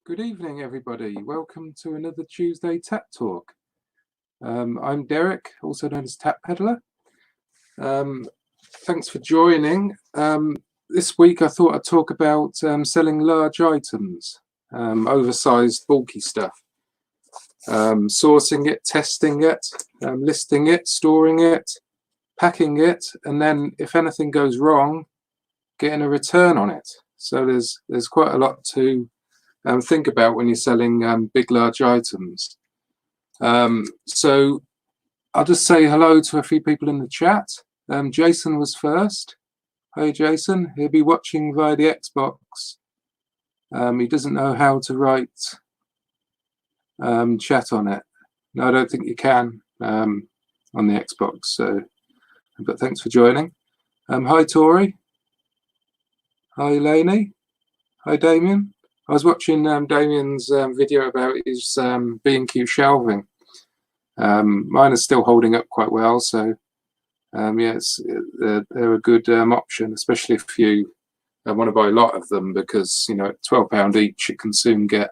Good evening, everybody. Welcome to another Tuesday Tap Talk. I'm Derek, also known as TatPeddler. Thanks for joining. This week I thought I'd talk about selling large items, oversized, bulky stuff. Sourcing it, testing it, listing it, storing it, packing it, and then if anything goes wrong, getting a return on it. So there's quite a lot to think about when you're selling big, large items. So I'll just say hello to a few people in the chat. Jason was first. Hi, Jason. He'll be watching via the Xbox. He doesn't know how to write chat on it. No, I don't think you can on the Xbox. So, but thanks for joining. Hi, Tori. Hi, Lainey. Hi, Damien. I was watching Damian's video about his B&Q shelving. Mine is still holding up quite well, so yes, they're a good option, especially if you want to buy a lot of them, because you know at £12 each it can soon get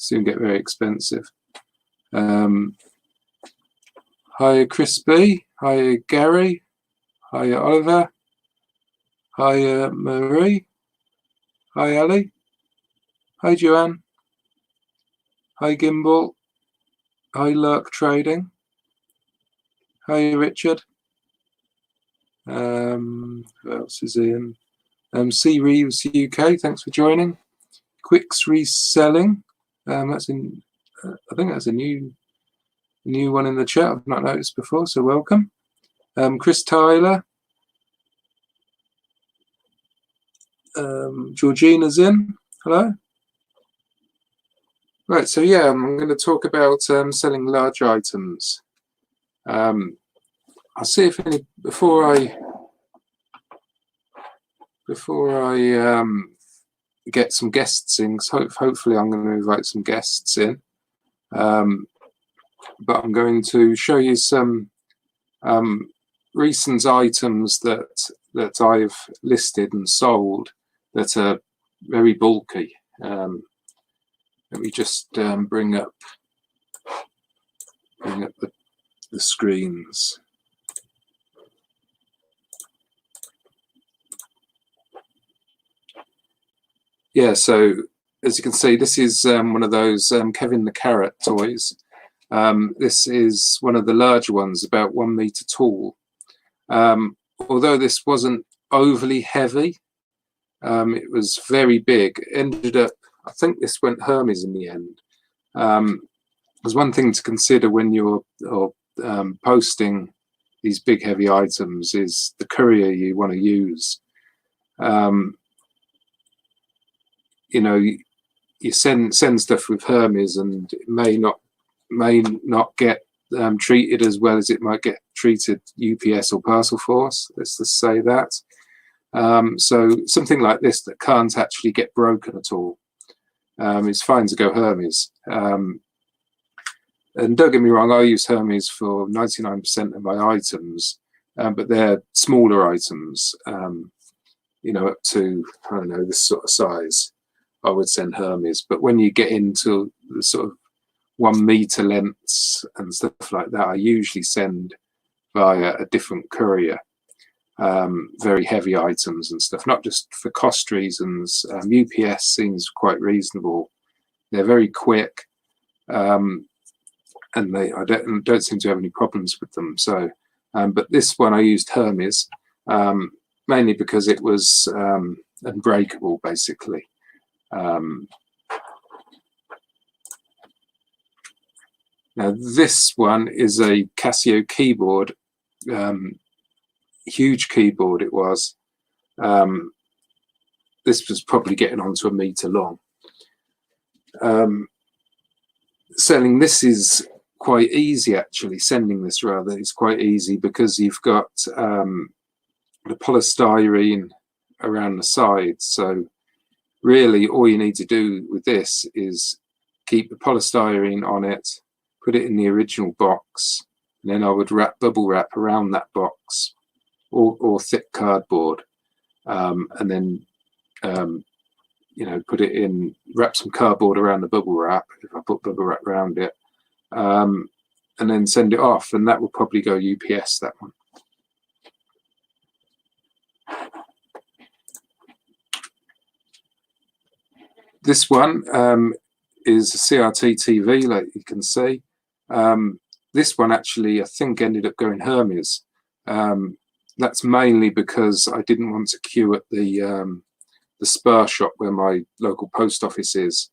very expensive. Hi, Chris B. Hi, Gary. Hi, Oliver. Hi, Marie. Hi, Ali. Hi, Joanne. Hi, Gimbal. Hi, Lurk Trading. Hi, Richard. Who else is in? C Reeves UK. Thanks for joining. Quicks Reselling. That's in. I think that's a new one in the chat. I've not noticed before, so welcome. Chris Tyler. Georgina's in. Hello. Right, so yeah, I'm going to talk about selling large items. I'll see if any before I get some guests in. Hopefully, I'm going to invite some guests in. But I'm going to show you some recent items that I've listed and sold that are very bulky. Let me just bring up the screens. Yeah, so as you can see, this is one of those Kevin the Carrot toys. This is one of the larger ones, about 1 meter tall. Although this wasn't overly heavy, it was very big. Ended up, I think this went Hermes in the end. There's one thing to consider when you're posting these big heavy items is the courier you want to use. You know, you send stuff with Hermes and it may not get treated as well as it might get treated UPS or Parcel Force. Let's just say that. So something like this that can't actually get broken at all, it's fine to go Hermes. And don't get me wrong, I use Hermes for 99% of my items, but they're smaller items, you know, up to, I don't know, this sort of size, I would send Hermes. But when you get into the sort of 1 meter lengths and stuff like that, I usually send via a different courier. Very heavy items and stuff, not just for cost reasons. UPS seems quite reasonable. They're very quick, and I don't seem to have any problems with them. So, but this one I used Hermes mainly because it was unbreakable, basically. Now this one is a Casio keyboard. Huge keyboard it was. This was probably getting on to 1 meter long. Selling this is quite easy, actually. Sending this rather is quite easy because you've got the polystyrene around the sides. So really all you need to do with this is keep the polystyrene on it, put it in the original box, and then I would bubble wrap around that box, or thick cardboard, and then put it in, wrap some cardboard around the bubble wrap, if I put bubble wrap around it, and then send it off, and that will probably go UPS, that one. This one is a CRT TV, like you can see. This one actually, I think, ended up going Hermes. That's mainly because I didn't want to queue at the Spur shop where my local post office is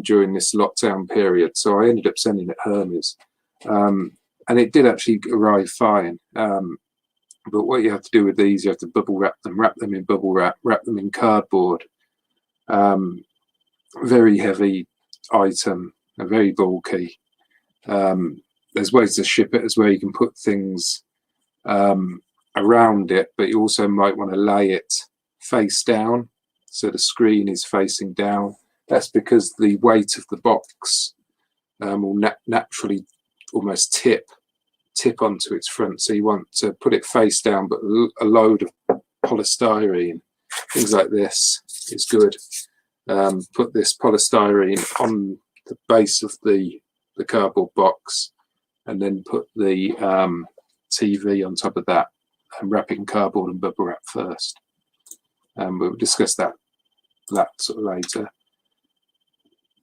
during this lockdown period. So I ended up sending it Hermes. And it did actually arrive fine. But what you have to do with these, you have to bubble wrap them in bubble wrap them in cardboard. Very heavy item, very bulky. There's ways to ship it as well. You can put things around it, but you also might want to lay it face down, so the screen is facing down. That's because the weight of the box will naturally almost tip onto its front. So you want to put it face down, but a load of polystyrene, things like this is good. Put this polystyrene on the base of the cardboard box, and then put the TV on top of that, and wrap it in cardboard and bubble wrap first. We'll discuss that sort of later.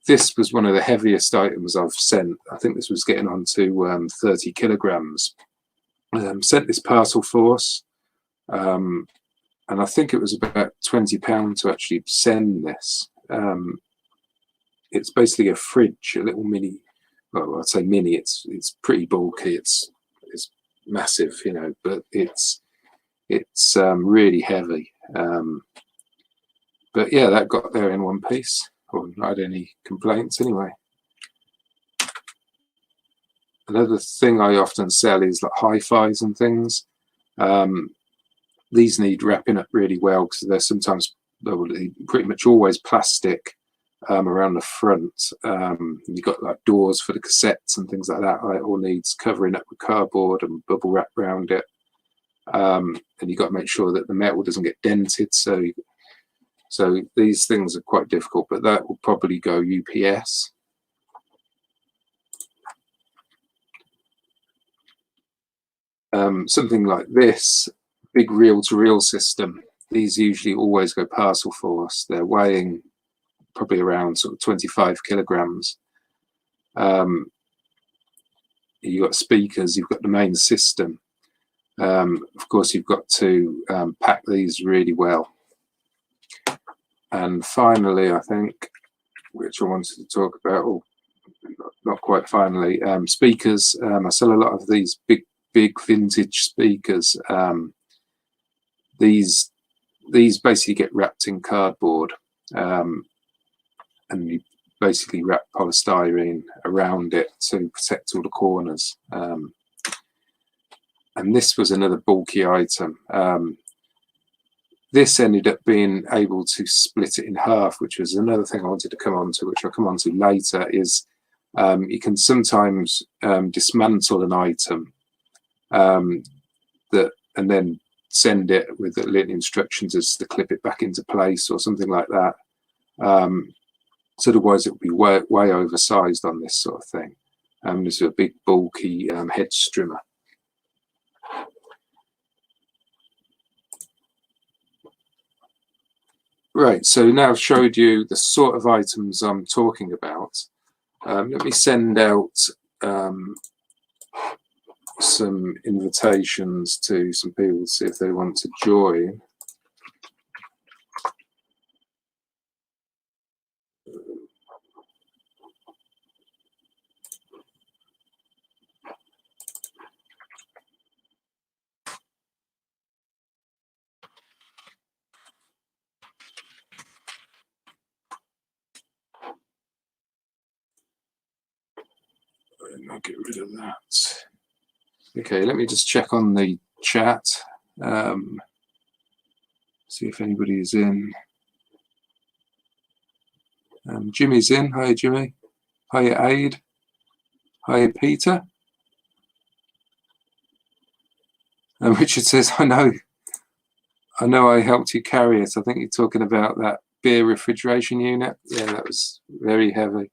This was one of the heaviest items I've sent. I think this was getting on to 30 kilograms. Sent this parcel force, and I think it was about £20 to actually send this. It's basically a fridge, a little mini. Well, I'd say mini. It's pretty bulky. It's massive, but it's really heavy. But yeah, that got there in one piece. Or not had any complaints anyway. Another thing I often sell is like HiFis and things. These need wrapping up really well because they're sometimes, pretty much always plastic around the front. You've got like doors for the cassettes and things like that. It all needs covering up with cardboard and bubble wrap around it. And you've got to make sure that the metal doesn't get dented. So these things are quite difficult, but that will probably go UPS. Something like this, big reel-to-reel system, these usually always go parcel force. They're weighing probably around sort of 25 kilograms. You've got speakers, you've got the main system. Of course, you've got to pack these really well. And finally, I think, which I wanted to talk about, or not quite finally, speakers. I sell a lot of these big vintage speakers. These basically get wrapped in cardboard, and you basically wrap polystyrene around it to protect all the corners. And this was another bulky item. This ended up being able to split it in half, which was another thing I wanted to come on to, which I'll come on to later, is you can sometimes dismantle an item and then send it with the little instructions as to clip it back into place or something like that. So otherwise it would be way oversized on this sort of thing. This is a big bulky hedge trimmer. Right, so now I've showed you the sort of items I'm talking about. Let me send out some invitations to some people to see if they want to join. I'll get rid of that. Okay, let me just check on the chat. See if anybody is in. Jimmy's in. Hi, Jimmy. Hi, Aid. Hi, Peter. And Richard says, I know I helped you carry it. I think you're talking about that beer refrigeration unit. Yeah, that was very heavy.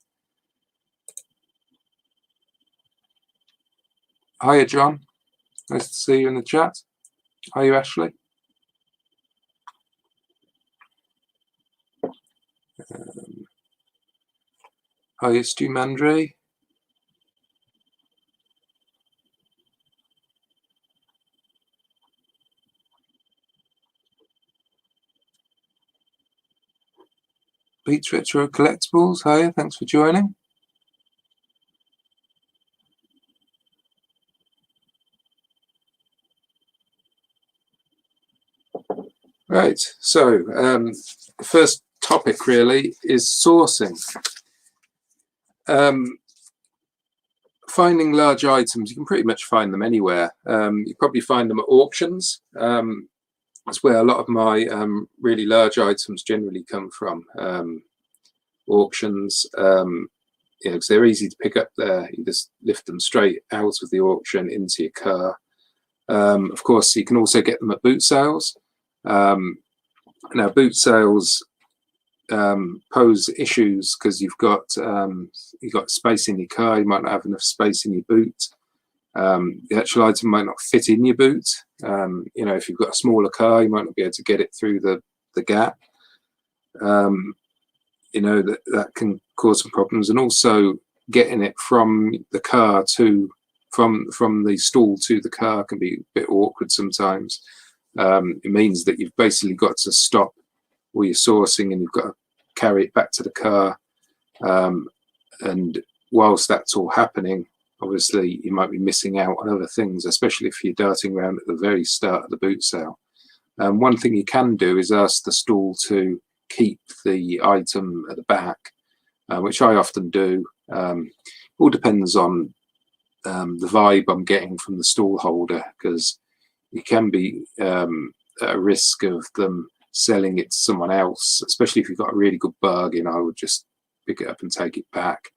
Hiya, John. Nice to see you in the chat. Are you Ashley? Hiya, Stu Mandry. Beats Retro Collectibles. Hiya, thanks for joining. Right, so the first topic really is sourcing. Finding large items, you can pretty much find them anywhere. You probably find them at auctions. That's where a lot of my really large items generally come from. Auctions, because they're easy to pick up there. You just lift them straight out of the auction into your car. Of course, you can also get them at boot sales. Now, boot sales pose issues because you've got space in your car. You might not have enough space in your boot. The actual item might not fit in your boot. If you've got a smaller car, you might not be able to get it through the gap. That can cause some problems, and also getting it from the car from the stall to the car can be a bit awkward sometimes. It means that you've basically got to stop all your sourcing and you've got to carry it back to the car. And whilst that's all happening, obviously you might be missing out on other things, especially if you're darting around at the very start of the boot sale. One thing you can do is ask the stall to keep the item at the back, which I often do. All depends on the vibe I'm getting from the stall holder, because you can be at a risk of them selling it to someone else, especially if you've got a really good bargain. I would just pick it up and take it back,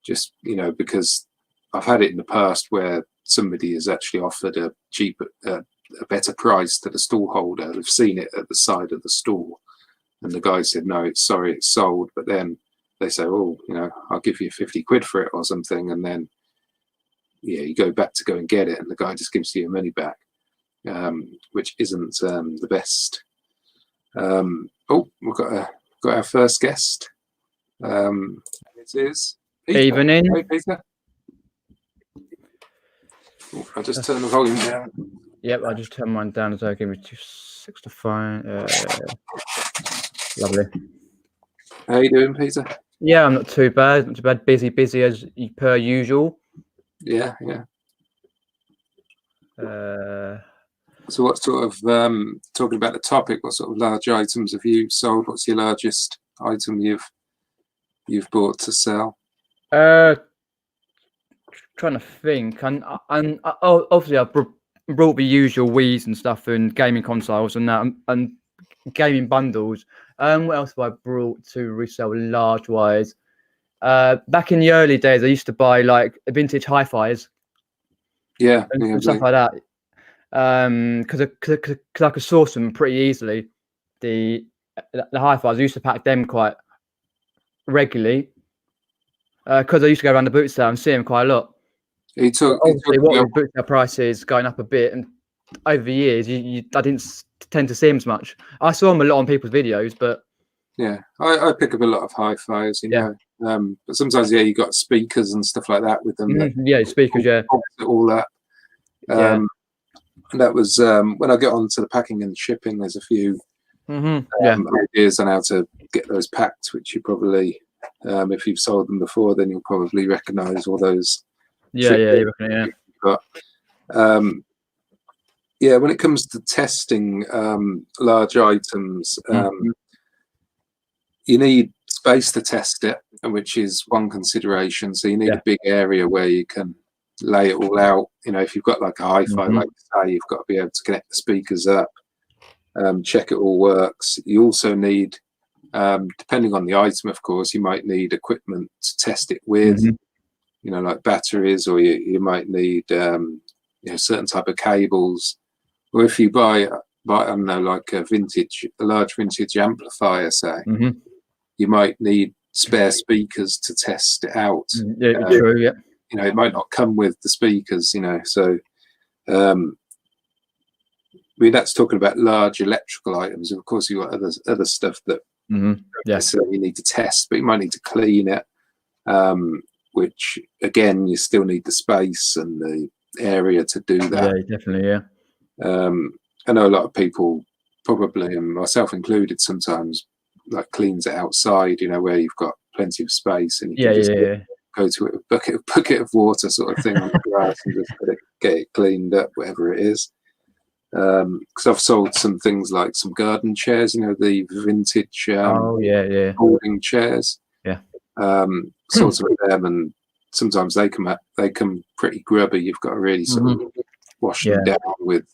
just because I've had it in the past where somebody has actually offered a better price to the stall holder. They've seen it at the side of the stall and the guy said, no, it's sold. But then they say, oh, I'll give you 50 quid for it or something, and then you go back to go and get it and the guy just gives you your money back, which isn't the best. We've got our first guest. It is Peter. Evening. Hey, Peter. I'll just turn the volume down. Yep, I just turned mine down as I give me 2.6 to find. Lovely. How you doing, Peter? Yeah, I'm not too bad. Not too bad. Busy as per usual. Yeah. So what sort of, talking about the topic, what sort of large items have you sold? What's your largest item you've bought to sell? Trying to think. And obviously I brought the usual Wii's and stuff and gaming consoles and that and gaming bundles. What else have I brought to resell large wise? Back in the early days, I used to buy like vintage HiFis. Yeah, and stuff like that. Because I could source them pretty easily. The HiFis, I used to pack them quite regularly because I used to go around the boot sale and see them quite a lot. Obviously, what with boot sale prices going up a bit, and over the years, I didn't tend to see them as much. I saw them a lot on people's videos, but yeah, I pick up a lot of HiFis, but sometimes you got speakers and stuff like that with them. Speakers, all that. And that was when I get on to the packing and shipping, there's a few ideas on how to get those packed, which you probably, if you've sold them before, then you'll probably recognize all those. But when it comes to testing large items, you need space to test it, which is one consideration. So you need a big area where you can lay it all out. If you've got like a HiFi, like you say, you've got to be able to connect the speakers up, check it all works. You also need, depending on the item, of course, you might need equipment to test it with, like batteries, or you might need certain type of cables. Or if you buy buy, I don't know, like a large vintage amplifier, say, Mm-hmm. you might need spare speakers to test it out. Yeah, true. Yeah. You know, it might not come with the speakers, you know, so I mean, that's talking about large electrical items. Of course, you've got other stuff that you need to test, but you might need to clean it, which again, you still need the space and the area to do that. Yeah, definitely. Yeah. I know a lot of people, probably, and myself included, sometimes like cleans it outside, you know, where you've got plenty of space and you can just go to it with a bucket of water sort of thing on the grass and just get it cleaned up, whatever it is. Because I've sold some things like some garden chairs, you know, the vintage folding chairs. Yeah. Sold some of them, and sometimes they come pretty grubby. You've got to really sort of wash them down with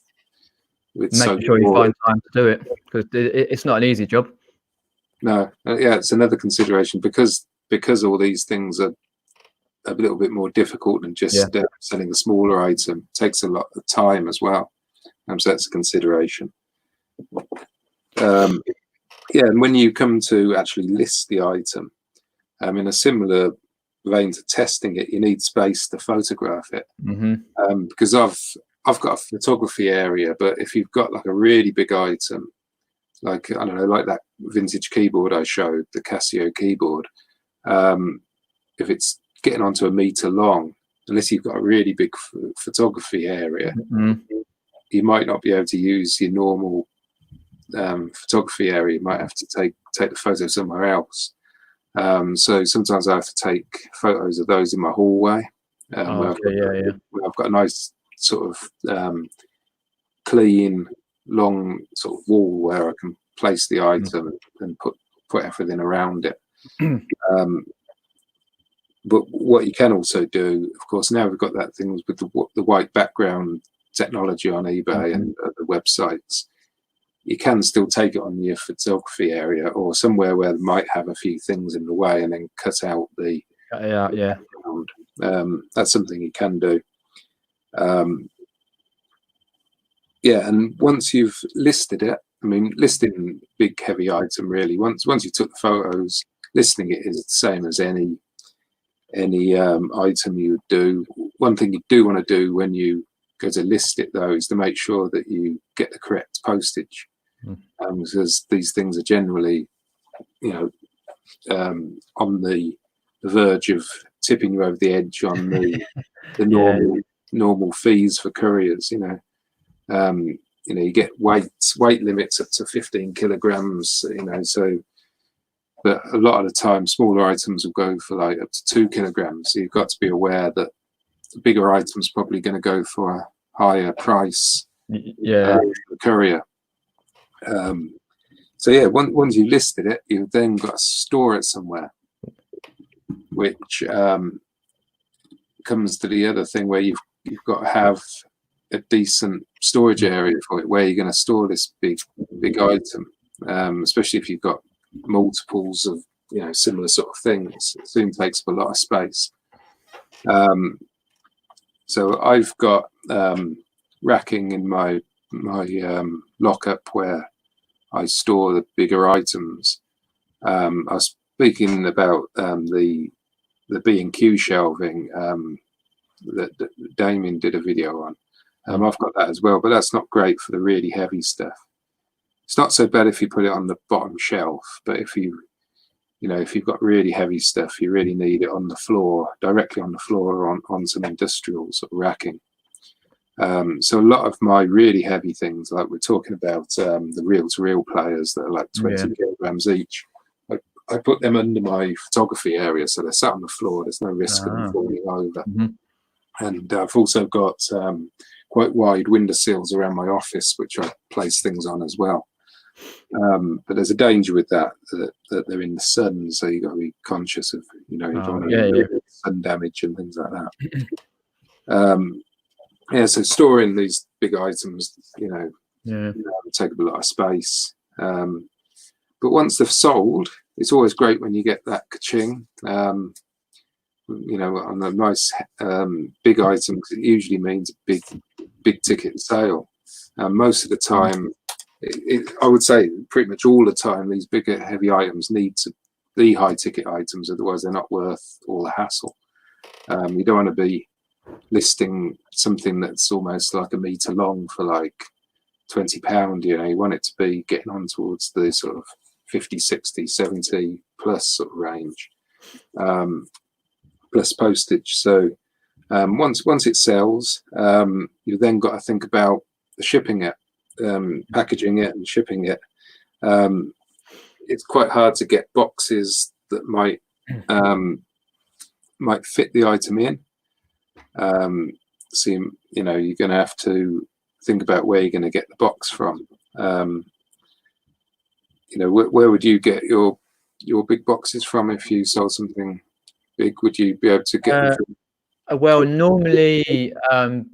making sure you find time to do it, because it's not an easy job. No, yeah, it's another consideration because all these things are a little bit more difficult than just selling a smaller item. It takes a lot of time as well. So that's a consideration. And when you come to actually list the item, in a similar vein to testing it, you need space to photograph it. Because I've got a photography area, but if you've got like a really big item, like, I don't know, like that vintage keyboard I showed, the Casio keyboard, if it's getting onto 1 meter long, unless you've got a really big photography area, you might not be able to use your normal photography area. You might have to take the photo somewhere else. So sometimes I have to take photos of those in my hallway, where I've got a nice sort of clean, long sort of wall where I can place the item and put everything around it. But what you can also do, of course, now we've got that thing with the white background technology on eBay and the websites, you can still take it on your photography area or somewhere where they might have a few things in the way, and then cut out the background. That's something you can do. And once you've listed it, I mean, listing big heavy item really, once you took the photos, listing it is the same as any item you would do. One thing you do want to do when you go to list it, though, is to make sure that you get the correct postage, because these things are generally, you know, on the verge of tipping you over the edge on the normal fees for couriers. You know, you get weight limits up to 15 kilograms. You know, so. But a lot of the time, smaller items will go for like up to 2 kilograms. So you've got to be aware that the bigger items probably going to go for a higher price. The courier. Once you listed it, you've then got to store it somewhere, which comes to the other thing where you've got to have a decent storage area for it, where you're going to store this big item, especially if you've got multiples of, you know, similar sort of things. It soon takes up a lot of space. So I've got racking in my lockup where I store the bigger items. I was speaking about the B&Q shelving that Damien did a video on. I've got that as well, but that's not great for the really heavy stuff. It's not so bad if you put it on the bottom shelf, but if you've got really heavy stuff, you really need it on the floor, directly on the floor, or on some industrial sort of racking. So a lot of my really heavy things, like we're talking about the reel-to-reel players that are like 20 kilograms each, I put them under my photography area, so they're sat on the floor. There's no risk of them falling over. And I've also got quite wide window sills around my office, which I place things on as well. But there's a danger with that they're in the sun, so you've got to be conscious of, you know, you don't want to sun damage and things like that. So storing these big items, you know, take up a lot of space. But once they've sold, it's always great when you get that ka-ching. You know, on the nice big items, it usually means a big ticket sale. Most of the time, I would say pretty much all the time these bigger heavy items need to be high ticket items, otherwise they're not worth all the hassle. You don't want to be listing something that's almost like a meter long for like £20. You know, you want it to be getting on towards the sort of 50, 60, 70 plus sort of range, plus postage. So once it sells, you've then got to think about shipping it, packaging it and shipping it. It's quite hard to get boxes that might fit the item in. So you know, you're going to have to think about where you're going to get the box from. You know, where would you get your big boxes from if you sold something big? Would you be able to get them from? Well, normally,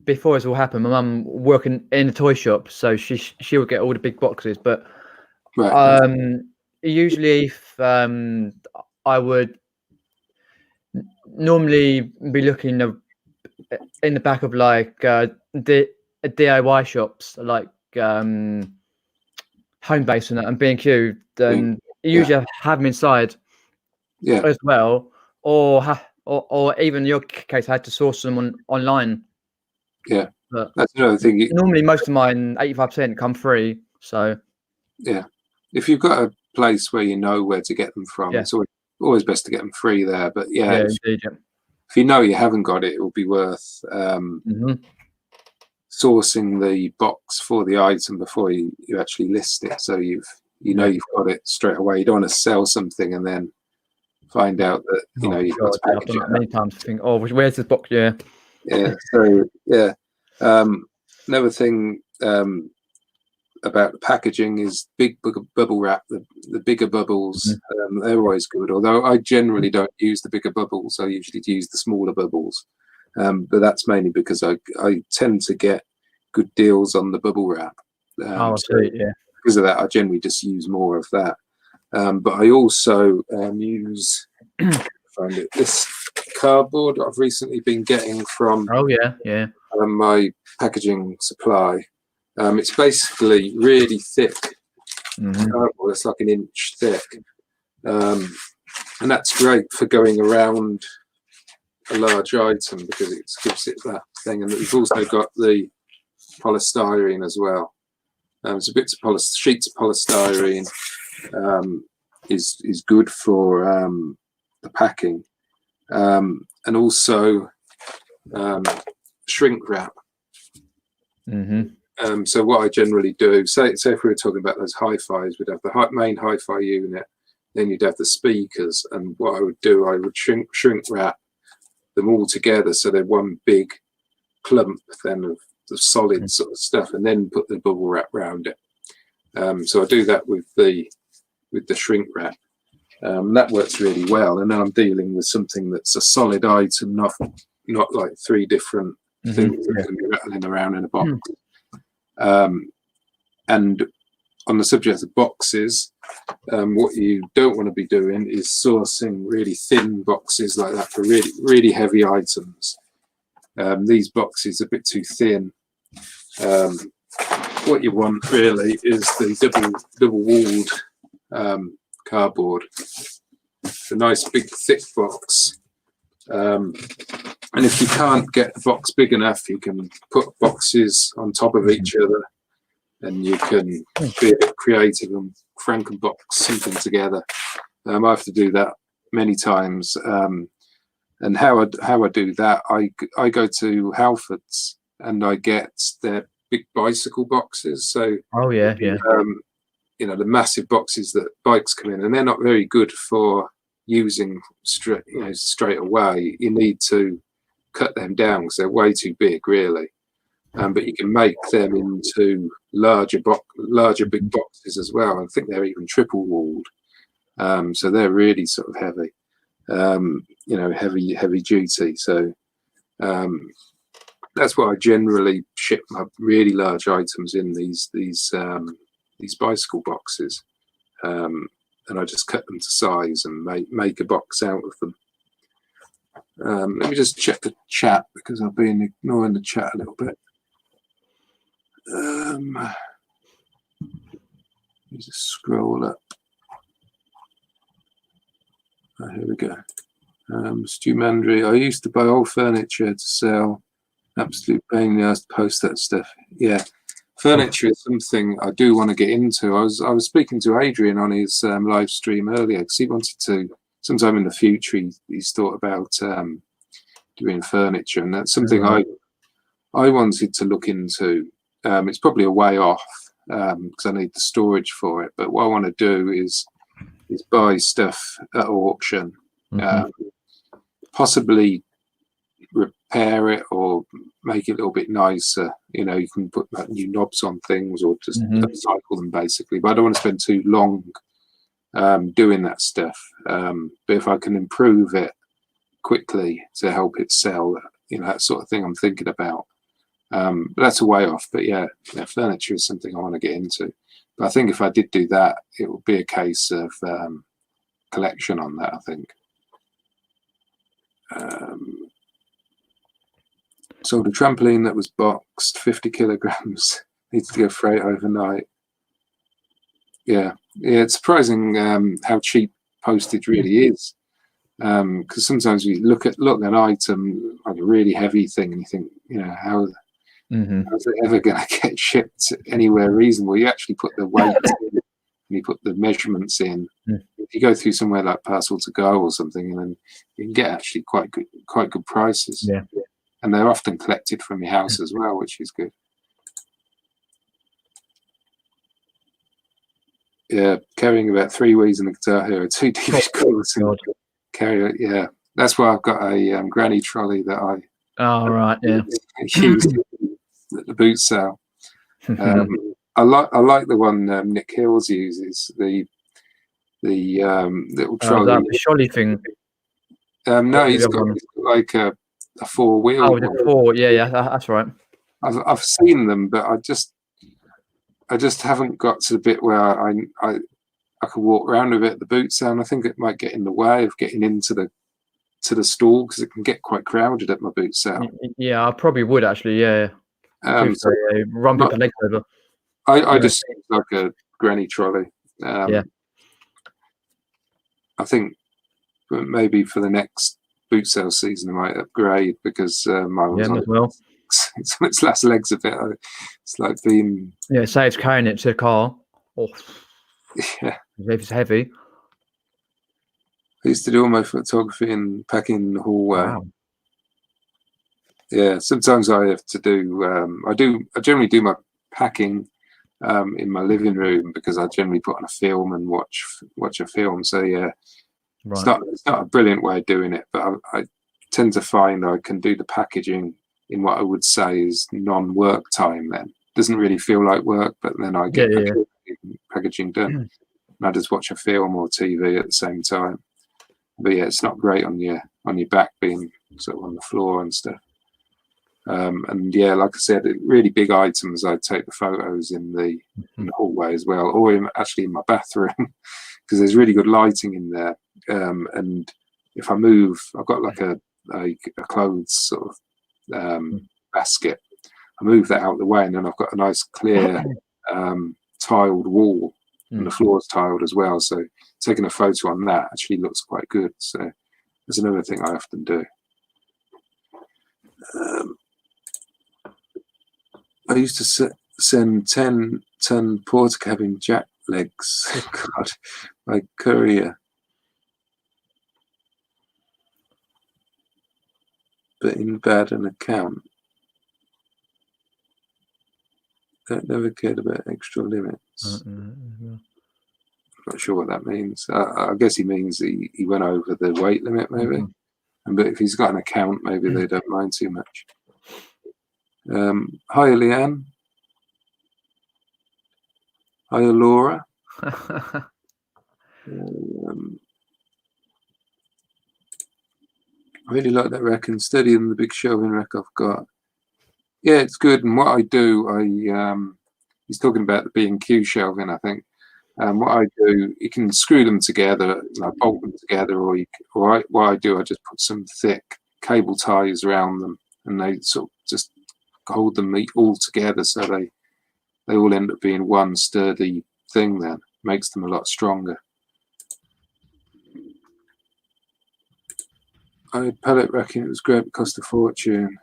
before this all happened, my mum working in a toy shop, so she would get all the big boxes. But Right. Usually, if, I would normally be looking in the back of like the DIY shops, like Homebase and that, and B&Q, then usually have them inside as well, or even in your case, I had to source them online. Yeah, but that's another thing. Normally, most of mine, 85%, come free. So yeah, if you've got a place where you know where to get them from, it's always best to get them free there. But if you know you haven't got it, it will be worth sourcing the box for the item before you actually list it, so you know you've got it straight away. You don't want to sell something and then find out that you've got to package it. Many times to think, oh, where's this box? Another thing about the packaging is big bubble wrap. The bigger bubbles, they're always good, although I generally don't use the bigger bubbles. I usually use the smaller bubbles, but that's mainly because I tend to get good deals on the bubble wrap. Because of that, I generally just use more of that. But I also use this cardboard I've recently been getting from my packaging supply. It's basically really thick cardboard. It's like an inch thick, and that's great for going around a large item because it gives it that thing. And we've also got the polystyrene as well. So sheets of polystyrene is good for the packing, and also shrink wrap. So what I generally do, say if we were talking about those HiFis, we'd have the main HiFi unit, then you'd have the speakers, and what I would do, I would shrink wrap them all together so they're one big clump then of the solid sort of stuff, and then put the bubble wrap around it. So I do that with the shrink wrap. That works really well, and then I'm dealing with something that's a solid item, not like three different things that can be rattling around in a box. And on the subject of boxes, what you don't want to be doing is sourcing really thin boxes like that for really heavy items. These boxes are a bit too thin. What you want really is the double-walled cardboard, a nice big thick box. And if you can't get a box big enough, you can put boxes on top of each other, and you can be a bit creative and Frankenbox something together. I have to do that many times. And how I do that, I go to Halfords and I get their big bicycle boxes. So the massive boxes that bikes come in, and they're not very good for using straight away. You need to cut them down because they're way too big, really. But you can make them into larger big boxes as well. I think they're even triple walled, so they're really sort of heavy, heavy duty. So that's what I generally ship my really large items in, these bicycle boxes, and I just cut them to size and make a box out of them. Let me just check the chat because I've been ignoring the chat a little bit. You just scroll up. Oh, here we go. Stu Mandry, I used to buy old furniture to sell. Absolute pain in the ass to post that stuff. Yeah, furniture is something I do want to get into. I was speaking to Adrian on his live stream earlier because he wanted to, sometime in the future, he's thought about doing furniture, and that's something I wanted to look into. It's probably a way off because I need the storage for it. But what I want to do is buy stuff at auction, possibly repair it or make it a little bit nicer. You know, you can put like new knobs on things or just upcycle them basically. But I don't want to spend too long doing that stuff. But if I can improve it quickly to help it sell, you know, that sort of thing I'm thinking about. But that's a way off. But yeah, furniture is something I want to get into. But I think if I did do that, it would be a case of collection on that, I think. Sold a trampoline that was boxed, 50 kilograms, needs to go freight overnight. Yeah, it's surprising how cheap postage really is. Because sometimes we look at an item like a really heavy thing and you think, you know, how's it ever going to get shipped anywhere reasonable? You actually put the weight in and you put the measurements in. If you go through somewhere like Parcel to Go or something, and then you can get actually quite good prices. Yeah. And they're often collected from your house as well, which is good. Yeah, carrying about 3 weeks in the Guitar Hero 2 DVD course. Carry it, yeah. That's why I've got a granny trolley that I use at the boot sale. I like the one Nick Hills uses, the little trolley. The trolley thing. No, he's got like a 4-wheel. Oh, the 4, yeah, that's right. I've seen them, but I just haven't got to the bit where I could walk around with it at the boot sale. And I think it might get in the way of getting into the stall because it can get quite crowded at my boot sale. Yeah, I probably would actually. Yeah. So run people's legs over. I just think it's like a granny trolley. Yeah. I think maybe for the next boot sale season I might upgrade because mine was on its last legs a bit. It's like being it saves carrying it to the car. Oh. Yeah, if it's heavy. I used to do all my photography and packing in the hallway. Wow. Yeah, sometimes I have to do. I generally do my packing in my living room because I generally put on a film and watch a film. So yeah, it's not a brilliant way of doing it, but I tend to find I can do the packaging in what I would say is non-work time. Then doesn't really feel like work, but then I get packaging done. And I just watch a film or TV at the same time. But yeah, it's not great on your back being sort of on the floor and stuff. And yeah, like I said, really big items, I'd take the photos in the hallway as well, or actually in my bathroom, because there's really good lighting in there. And if I move, I've got like a clothes sort of basket. I move that out of the way, and then I've got a nice clear tiled wall, and the floor's tiled as well. So taking a photo on that actually looks quite good. So that's another thing I often do. I used to send 10-ton porter cabin jack legs, God, by courier. But in bad an account. That never cared about extra limits. I'm not sure what that means. I guess he means he went over the weight limit, maybe. But if he's got an account, maybe they don't mind too much. Hi, Leanne. Hi, Laura. I really like that rack and studying the big shelving rack I've got. Yeah, it's good. And what I do, he's talking about the B&Q shelving, I think. What I do, you can screw them together, like bolt them together, or what I do, I just put some thick cable ties around them, and they sort of just hold them all together, so they all end up being one sturdy thing then, makes them a lot stronger. I had pellet racking, it was great, it cost a fortune.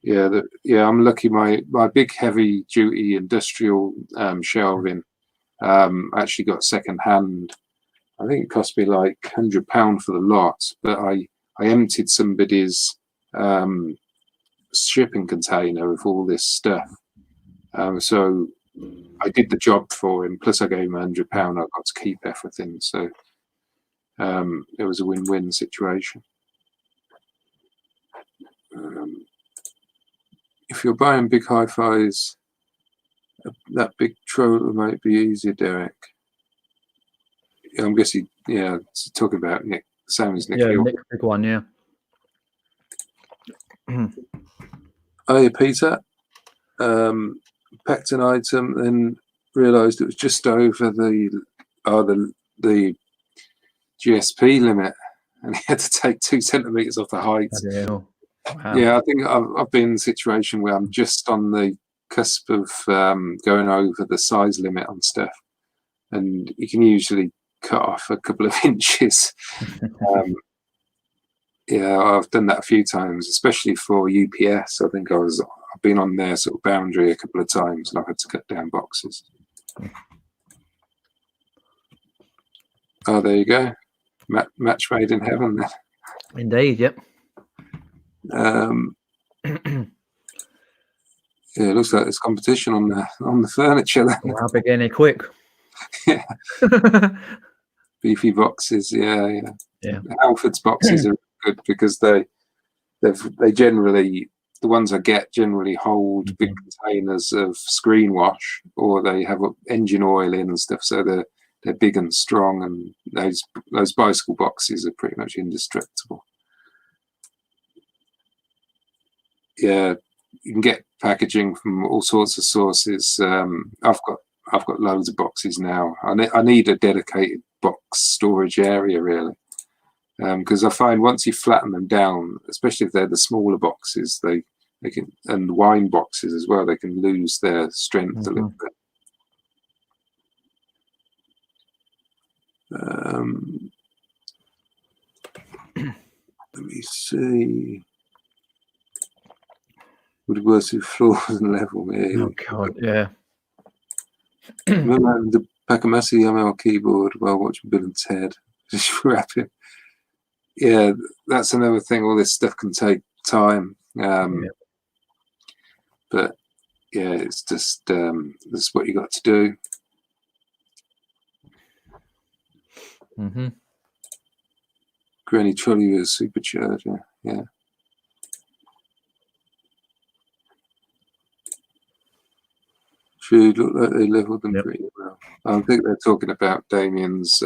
Yeah, I'm lucky. My big heavy duty industrial shelving actually got second hand. I think it cost me like £100 for the lot, but I emptied somebody's shipping container with all this stuff. So I did the job for him, plus I gave him £100. I got to keep everything. So it was a win-win situation. If you're buying big hi-fis, that big troller might be easier, Derek. I'm guessing, yeah, talking about Nick, same as Nick. Yeah, Nick's big one, yeah. Oh, yeah, Peter. Packed an item, then realised it was just over the GSP limit, and he had to take 2 centimetres off the height. Wow. Yeah, I think I've been in a situation where I'm just on the cusp of going over the size limit on stuff, and you can usually cut off a couple of inches. Yeah, I've done that a few times, especially for UPS. I think I've been on their sort of boundary a couple of times, and I've had to cut down boxes. Oh, there you go, match made in heaven. Then. Indeed, yep. Yeah, it looks like there's competition on the furniture. Then. Well, I'll be getting it quick. Yeah. Beefy boxes, yeah. Alfred's boxes are good because they generally, the ones I get generally hold big containers of screen wash, or they have engine oil in and stuff, so they're big and strong, and those bicycle boxes are pretty much indestructible. Yeah, you can get packaging from all sorts of sources. I've got loads of boxes now. I need a dedicated box storage area, really, because I find once you flatten them down, especially if they're the smaller boxes, they can, and wine boxes as well, they can lose their strength a little bit. Let me see. Would it work with floors and level? Yeah. Oh God, yeah. Remember having the Casio ML keyboard while watching Bill and Ted, just rapping. Yeah, that's another thing. All this stuff can take time, but yeah, it's just that's what you got to do. Granny trolley with a supercharger, yeah. Should look like they leveled them pretty well. I think they're talking about Damian's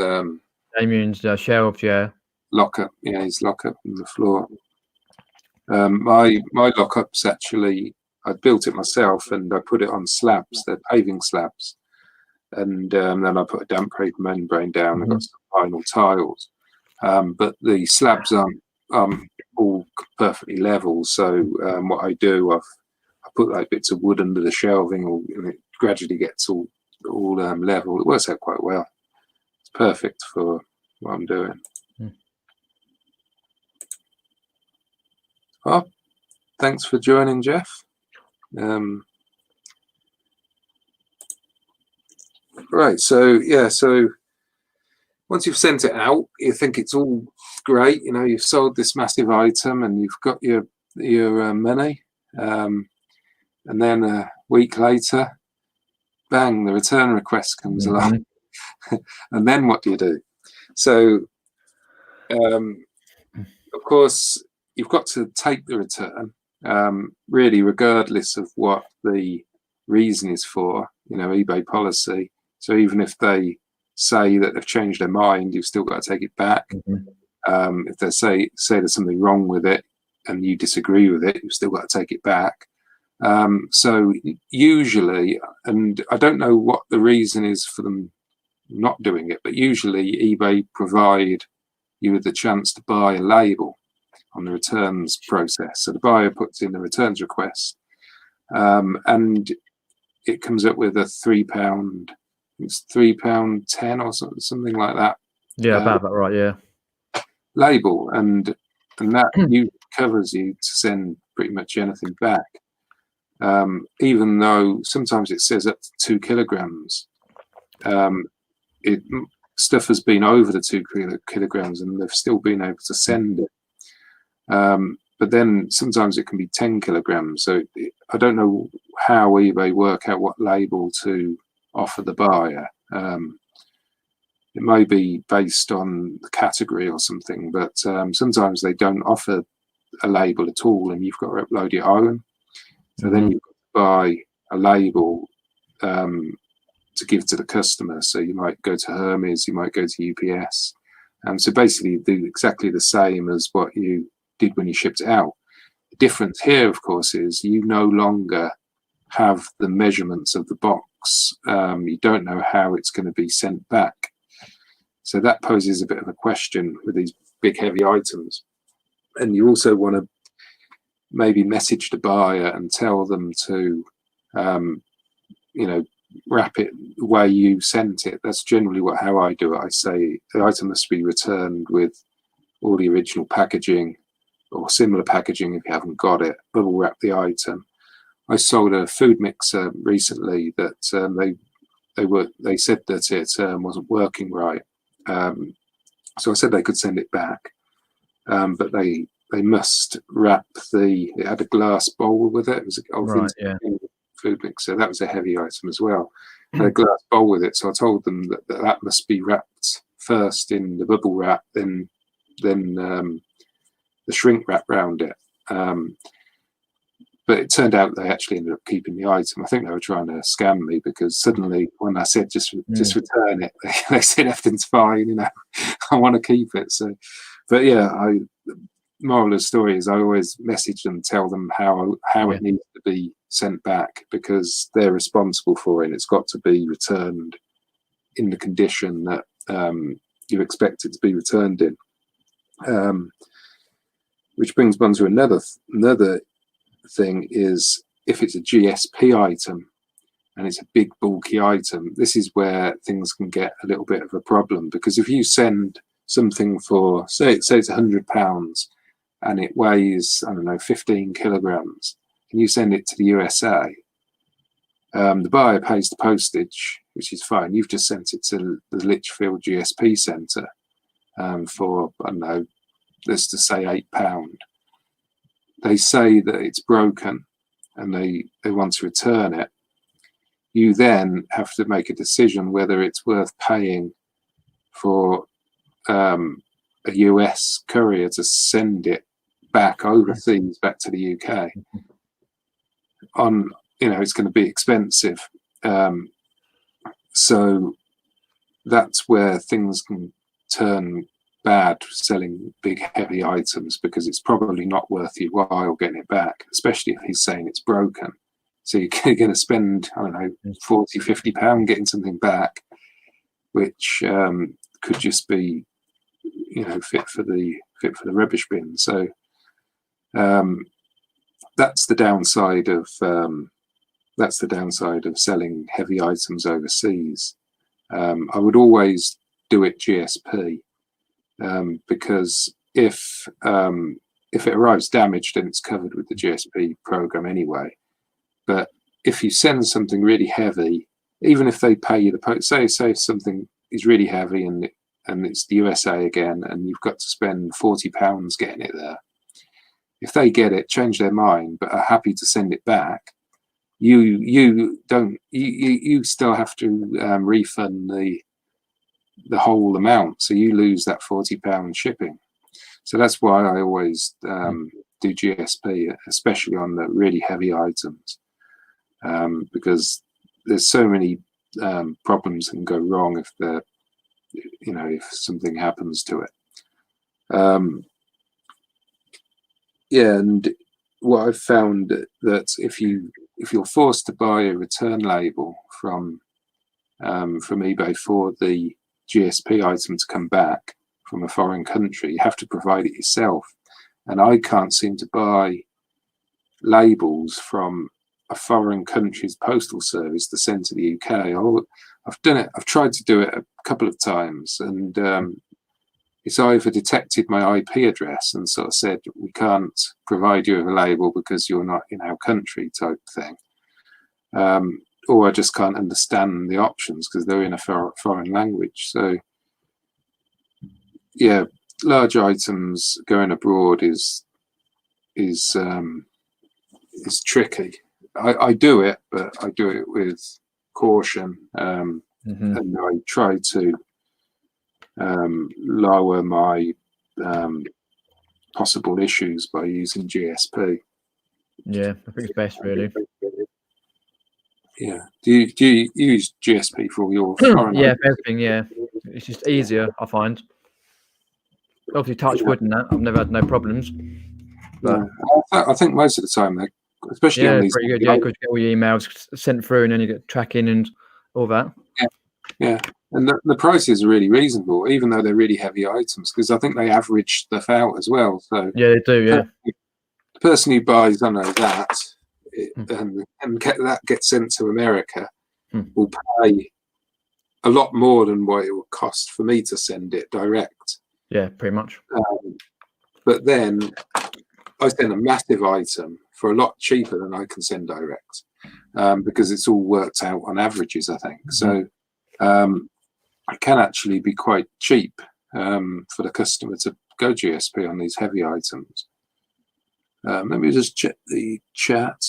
shelves, yeah. Locker, yeah, his locker on the floor. My lockup's actually, I built it myself and I put it on slabs. They're paving slabs, and then I put a damp proof membrane down. and got some vinyl tiles, but the slabs aren't all perfectly level. So what I do, I put like bits of wood under the shelving, and it gradually gets all level. It works out quite well. It's perfect for what I'm doing. Oh, thanks for joining, Jeff. Right, so once you've sent it out, you think it's all great. You know, you've sold this massive item and you've got your money, and then a week later, bang, the return request comes along. And then what do you do? So, of course, you've got to take the return, really, regardless of what the reason is for, eBay policy. So even if they say that they've changed their mind, you've still got to take it back. If they say there's something wrong with it and you disagree with it, you've still got to take it back. So usually, and I don't know what the reason is for them not doing it, but usually eBay provide you with the chance to buy a label on the returns process. So the buyer puts in the returns request, and it comes up with a £3 it's £3.10 or something like that. Yeah, about that, right? Yeah. Label, and that usually covers you to send pretty much anything back. Even though sometimes it says up to 2 kilograms, stuff has been over the 2 kilograms, and they've still been able to send it. But then sometimes it can be 10 kilograms. So I don't know how eBay work out what label to offer the buyer. It may be based on the category or something, but sometimes they don't offer a label at all, and you've got to upload your own. So then you've got to buy a label to give to the customer. So you might go to Hermes, you might go to UPS. So basically do exactly the same as what you did when you shipped it out. The difference here, of course, is you no longer have the measurements of the box. You don't know how it's going to be sent back. So that poses a bit of a question with these big, heavy items. And you also want to maybe message the buyer and tell them to, wrap it the way you sent it. That's generally how I do it. I say the item must be returned with all the original packaging or similar packaging if you haven't got it. Bubble wrap the item. I sold a food mixer recently that they said that it wasn't working right. So I said they could send it back, but they must wrap it had a glass bowl with it. It was an old food mixer. That was a heavy item as well. Had a glass bowl with it. So I told them that must be wrapped first in the bubble wrap, then the shrink wrap round it. But it turned out they actually ended up keeping the item. I think they were trying to scam me, because suddenly when I said just return it, they said everything's fine, I want to keep it. So, but yeah, moral of the story is I always message them, tell them how it needs to be sent back, because they're responsible for it. It's got to be returned in the condition that you expect it to be returned in. Which brings on to another thing is if it's a GSP item and it's a big bulky item, this is where things can get a little bit of a problem, because if you send something for say it's £100 and it weighs, I don't know, 15 kilograms, and you send it to the USA, the buyer pays the postage, which is fine. You've just sent it to the Lichfield GSP centre for, I don't know, let's just say £8. They say that it's broken and they want to return it. You then have to make a decision whether it's worth paying for a US courier to send it back overseas, back to the UK. It's going to be expensive. So that's where things can turn bad, selling big heavy items, because it's probably not worth your while getting it back, especially if he's saying it's broken. So you're going to spend, I don't know, £40-50 getting something back, which could just be, fit for the rubbish bin. So that's the downside of selling heavy items overseas. I would always do it GSP. Because if it arrives damaged, then it's covered with the GSP program anyway. But if you send something really heavy, even if they pay you the post, say something is really heavy and it's the USA again, and you've got to spend £40 getting it there. If they get it, change their mind, but are happy to send it back, you still have to refund the whole amount, so you lose that £40 shipping. So that's why I always do GSP, especially on the really heavy items, because there's so many problems that can go wrong if something happens to it. And what I've found that if you're forced to buy a return label from eBay for the GSP item to come back from a foreign country, you have to provide it yourself. And I can't seem to buy labels from a foreign country's postal service to send to the UK. I've done it. I've tried to do it a couple of times, and it's either detected my IP address and sort of said we can't provide you with a label because you're not in our country type thing, or I just can't understand the options because they're in a foreign language. So yeah, large items going abroad is tricky. I do it, but I do it with caution, and I try to lower my possible issues by using GSP. Yeah, I think it's best, really. Yeah. Do you use GSP for your foreign? Yeah, for everything. Yeah, it's just easier, I find. Obviously, touch wood and that. I've never had no problems. But yeah. I think most of the time, especially on these, pretty good. Yeah, good to get all your emails sent through, and then you get tracking and all that. Yeah, and the prices are really reasonable, even though they're really heavy items, because I think they average stuff out as well. So yeah, they do. Yeah, the person who buys, I know that, and that gets sent to America, will pay a lot more than what it will cost for me to send it direct. Yeah, pretty much. But then I send a massive item for a lot cheaper than I can send direct, because it's all worked out on averages, I think. So it can actually be quite cheap for the customer to go GSP on these heavy items. Let me just check the chat.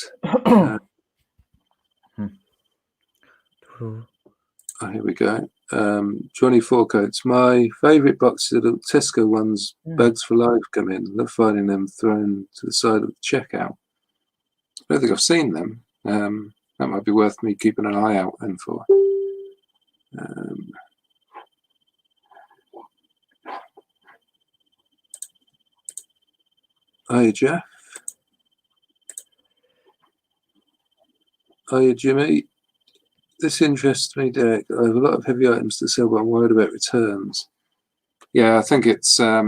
Here we go. Johnny Fourcoats. My favourite boxes are the Tesco ones. Bags for life come in. Love finding them thrown to the side of the checkout. I don't think I've seen them. That might be worth me keeping an eye out then for. Hiya, Jeff. Hiya, Jimmy. This interests me, Derek. I have a lot of heavy items to sell, but I'm worried about returns. Yeah, I think it's. I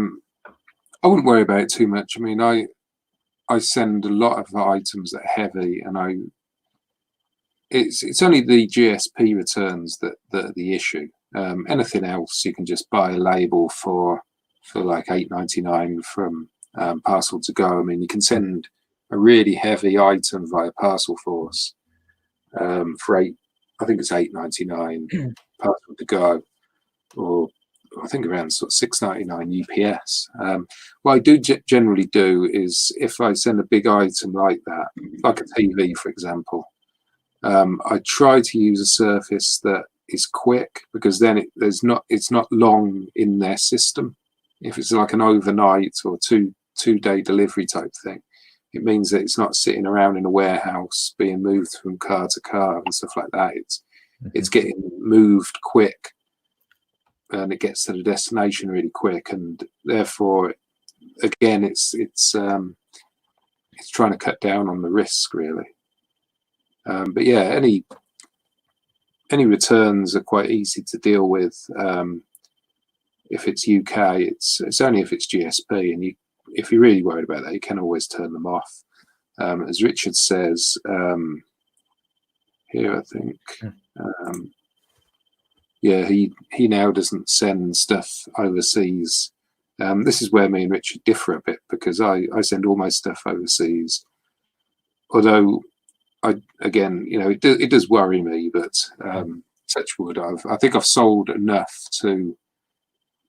wouldn't worry about it too much. I mean, I send a lot of items that are heavy, and it's only the GSP returns that are the issue. Anything else, you can just buy a label for like $8.99 from Parcel to Go. I mean, you can send a really heavy item via Parcel Force for I think it's $8.99 Parcel to Go, or I think around sort of $6.99 UPS. What I do generally do is, if I send a big item like that, like a TV, for example, I try to use a surface that is quick, because then it's not long in their system. If it's like an overnight or two-day delivery type thing, it means that it's not sitting around in a warehouse being moved from car to car and stuff like that. It's getting moved quick, and it gets to the destination really quick, and therefore, again, it's trying to cut down on the risk, really. But yeah, any returns are quite easy to deal with. If it's UK, it's only if it's GSP, and if you're really worried about that, you can always turn them off. As Richard says here, I think, yeah, he now doesn't send stuff overseas. This is where me and Richard differ a bit, because I send all my stuff overseas. Although, again, it does worry me, but touch wood, I think I've sold enough to.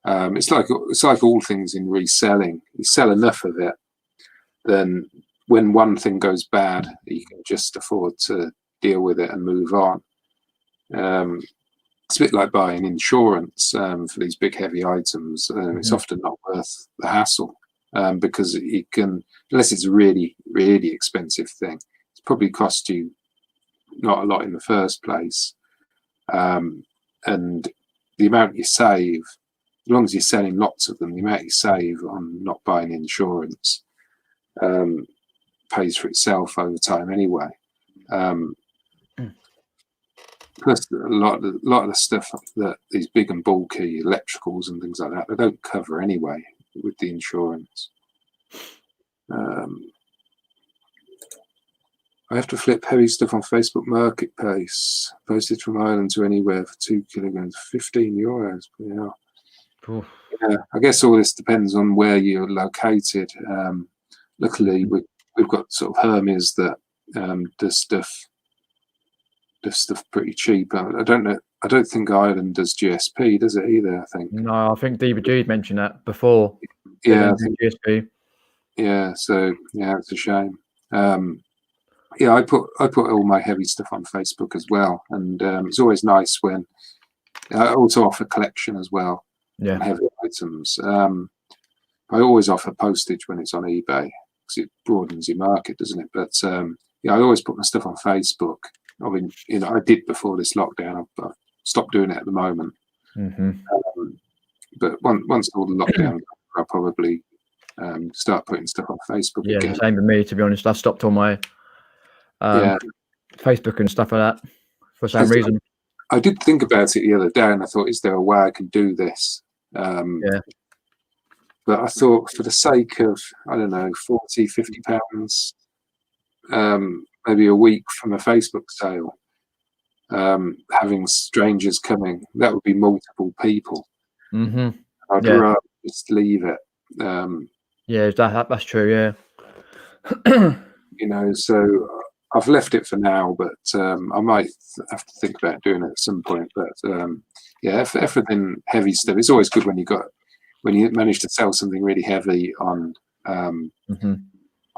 It's like all things in reselling. You sell enough of it, then when one thing goes bad, you can just afford to deal with it and move on. It's a bit like buying insurance for these big heavy items. It's often not worth the hassle, because it can, unless it's a really, really expensive thing, it's probably cost you not a lot in the first place. And the amount you save, as long as you're selling lots of them, the amount you save on not buying insurance pays for itself over time anyway. Plus, a lot of the stuff that these big and bulky electricals and things like that, they don't cover anyway with the insurance. I have to flip heavy stuff on Facebook Marketplace. Postage from Ireland to anywhere for 2 kilograms, €15. Yeah. Oof. Yeah, I guess all this depends on where you're located. Luckily, we've got sort of Hermes that does stuff pretty cheap. I don't know. I don't think Ireland does GSP, does it either? I think. No, I think DBG mentioned that before. Yeah, GSP. Yeah. So yeah, it's a shame. Yeah, I put all my heavy stuff on Facebook as well, and it's always nice when I also offer collection as well. Yeah. On heavy items. I always offer postage when it's on eBay because it broadens your market, doesn't it? But yeah, I always put my stuff on Facebook. I mean, you know, I did before this lockdown. I've stopped doing it at the moment. But once all the lockdown, I'll probably start putting stuff on Facebook again. Same with me, to be honest. I stopped all my Facebook and stuff like that for the same reason. I did think about it the other day, and I thought, is there a way I can do this? But I thought, for the sake of, I don't know, £40, £50, maybe a week from a Facebook sale, having strangers coming, that would be multiple people. I'd rather just leave it. Yeah, that's true. Yeah. You know, so I've left it for now, but I might have to think about doing it at some point. But yeah, for everything heavy stuff, it's always good when you manage to sell something really heavy on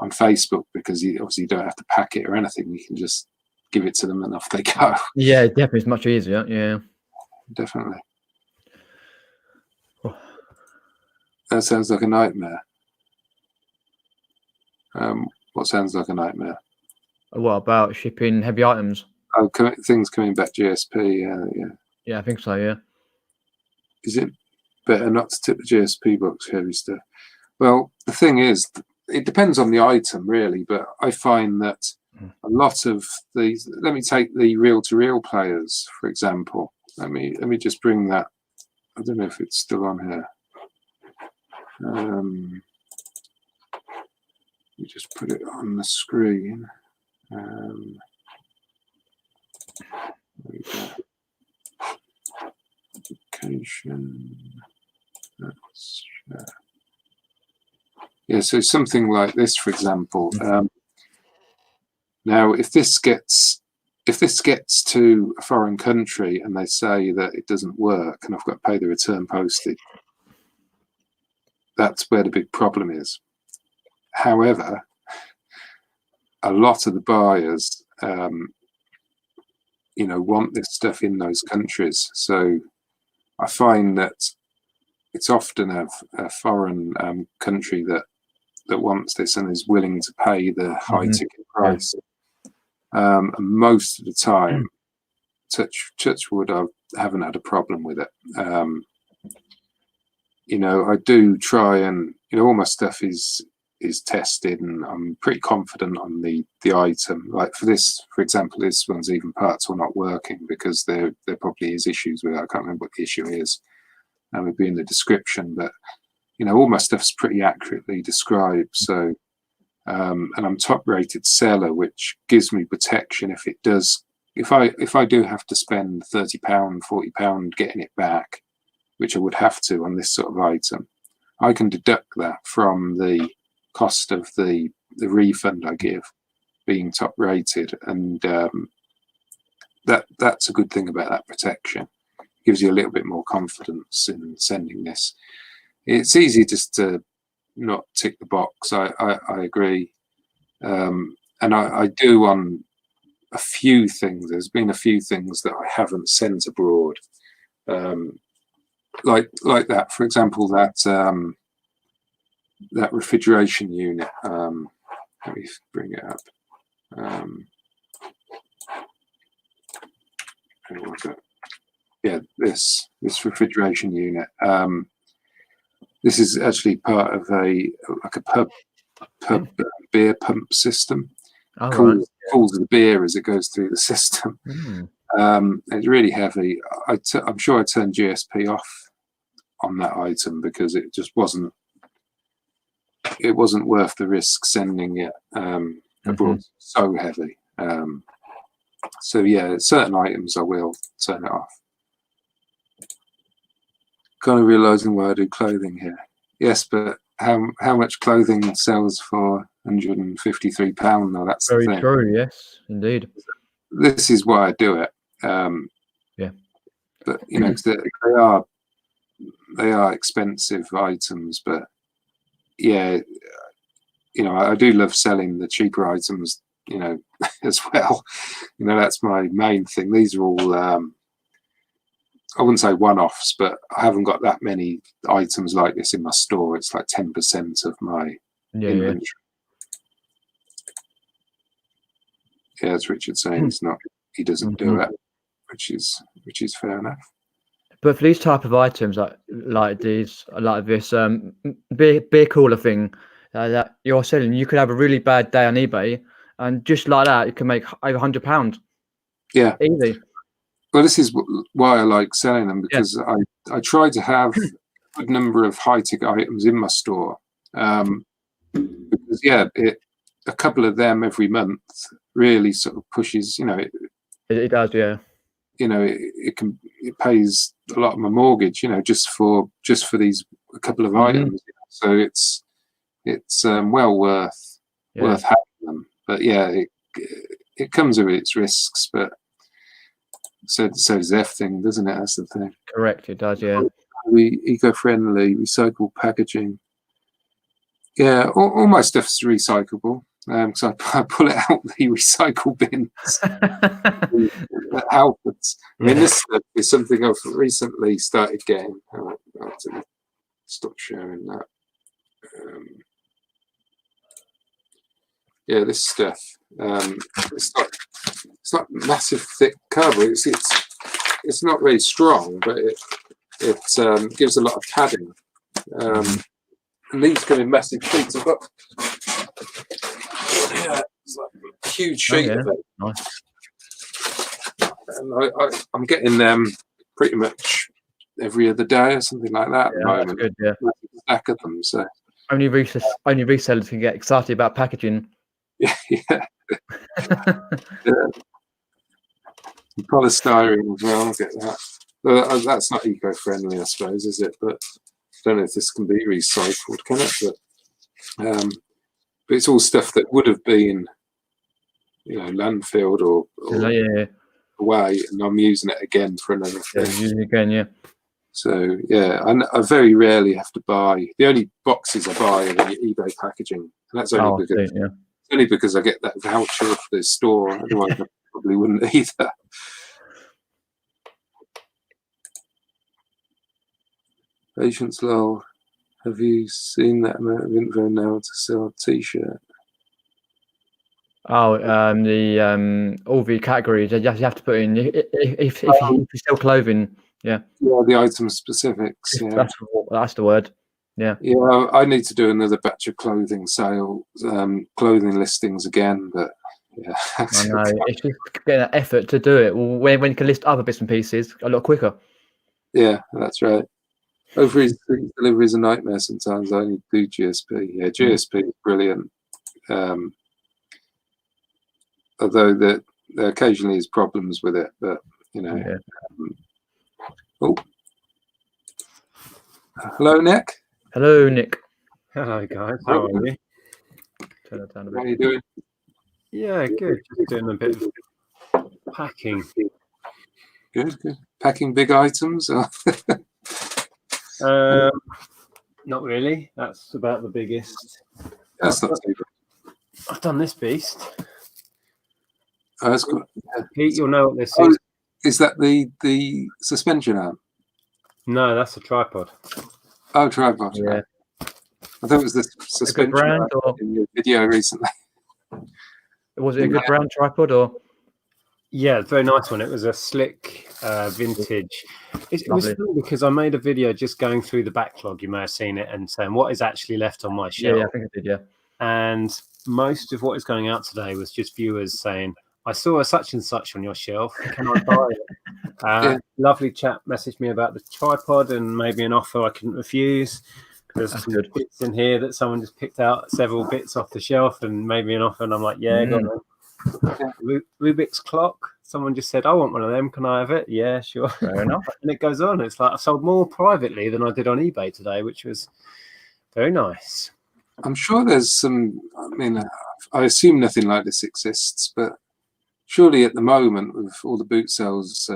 Facebook, because you obviously don't have to pack it or anything. You can just give it to them and off they go. Yeah, definitely, it's much easier. Yeah, definitely. That sounds like a nightmare. What sounds like a nightmare? What about shipping heavy items? Oh, things coming back GSP. Yeah, I think so. Yeah. Is it better not to tip the GSP box for heavy stuff? Well, the thing is, it depends on the item, really. But I find that a lot of these. Let me take the reel-to-reel players, for example. Let me just bring that. I don't know if it's still on here. You just put it on the screen. There we go. Application. Yeah, so something like this, for example. Now, if this gets to a foreign country and they say that it doesn't work and I've got to pay the return postage, that's where the big problem is. However, a lot of the buyers, you know, want this stuff in those countries. So I find that it's often a foreign country that wants this and is willing to pay the high ticket price. And most of the time, touch wood, I haven't had a problem with it. You know, I do try and, you know, all my stuff is tested, and I'm pretty confident on the item. Like for this, for example, this one's even parts are not working because there probably is issues with it. I can't remember what the issue is. It would be in the description, but you know, all my stuff's pretty accurately described. So, and I'm top rated seller, which gives me protection if it does. If I do have to spend £30, £40 getting it back, which I would have to on this sort of item, I can deduct that from the cost of the refund I give, being top rated, and that's a good thing about that protection. Gives you a little bit more confidence in sending this. It's easy just to not tick the box. I agree, and I do on a few things. There's been a few things that I haven't sent abroad, like that. For example, that refrigeration unit. Let me bring it up. Where was it? Yeah, this refrigeration unit. This is actually part of a pub beer pump system. Cools the beer as it goes through the system. It's really heavy. I'm sure I turned GSP off on that item because it just wasn't worth the risk sending it abroad. So heavy. So yeah, certain items I will turn it off. Kind of realizing why I do clothing here. Yes, but how much clothing sells for £153 now? That's Very the thing. true. Yes, indeed. This is why I do it. Yeah. But you know, 'cause they are expensive items, but yeah, you know, I do love selling the cheaper items, you know, as well. You know, that's my main thing. These are all I wouldn't say one-offs, but I haven't got that many items like this in my store. It's like 10% of my inventory. Yeah, as Richard's saying, he doesn't do it, which is fair enough. But for these type of items, like this, beer cooler thing that you're selling, you could have a really bad day on eBay, and just like that, you can make over £100. Yeah, easy. Well, this is why I like selling them, because I try to have a good number of high-ticket items in my store. Because a couple of them every month really sort of pushes. You know, it does. Yeah. You know, it pays a lot of my mortgage. You know, just for these a couple of items. So it's well worth having them. But yeah, it comes with its risks, but. So does everything, doesn't it? That's the thing. Correct, it does, yeah. Eco-friendly, recycled packaging. Yeah, all my stuff's recyclable. So I pull it out the recycle bins. The outputs. I mean, this stuff is something I've recently started getting. I'll stop sharing that. Yeah, this stuff. It's not massive thick cover. It's not very strong, but it gives a lot of padding. And these come in massive sheets. I've got it's like a huge sheet of it. Nice. And I'm getting them pretty much every other day or something like that. At the moment. That's good. Yeah. A stack of them. So only resellers can get excited about packaging. Yeah. Polystyrene as well. I'll get that. Well, that's not eco-friendly, I suppose, is it? But I don't know if this can be recycled, can it? But it's all stuff that would have been, you know, landfilled or away, and I'm using it again for another thing. Using it again, yeah. So yeah, I very rarely have to buy. The only boxes I buy are the eBay packaging, and that's only because I get that voucher of the store. Otherwise, I probably wouldn't either. Patience lol. Have you seen that amount of info now to sell a t-shirt? Oh, all the categories you have to put in if you sell clothing. Yeah, the item specifics. Yeah, that's the word. Yeah, I need to do another batch of clothing sales, clothing listings again. But yeah, I know it's just getting that effort to do it. When you can list other bits and pieces a lot quicker. Yeah, that's right. Overseas delivery is a nightmare sometimes. I only do GSP. Yeah, GSP is brilliant. Although there occasionally is problems with it, but you know. Yeah. Hello, Nick. Hello, Nick. Hello, guys. How are you? Turn it down a bit. How are you doing? Yeah, good. Just doing a bit of packing. Good. Packing big items. Not really. That's about the biggest. That's not too bad. I've done this beast. Oh, that's good. Yeah. Pete, you'll know what this is. Is that the suspension arm? No, that's a tripod. Oh, tripod. Yeah. I thought it was the suspension arm in your video recently. Was it a good brand tripod or? Yeah, very nice one. It was a slick vintage. It was funny because I made a video just going through the backlog. You may have seen it and saying what is actually left on my shelf. Yeah, I think I did. Yeah. And most of what is going out today was just viewers saying, I saw a such and such on your shelf. Can I buy it? Lovely chap messaged me about the tripod and maybe an offer I couldn't refuse. There's some bits in here that someone just picked out several bits off the shelf and made me an offer. And I'm like, yeah, go on. Rubik's clock. Someone just said, I want one of them. Can I have it? Yeah, sure. Fair enough. And it goes on. It's like I sold more privately than I did on eBay today, which was very nice. I'm sure there's some, I mean, I assume nothing like this exists, but surely at the moment with all the boot sales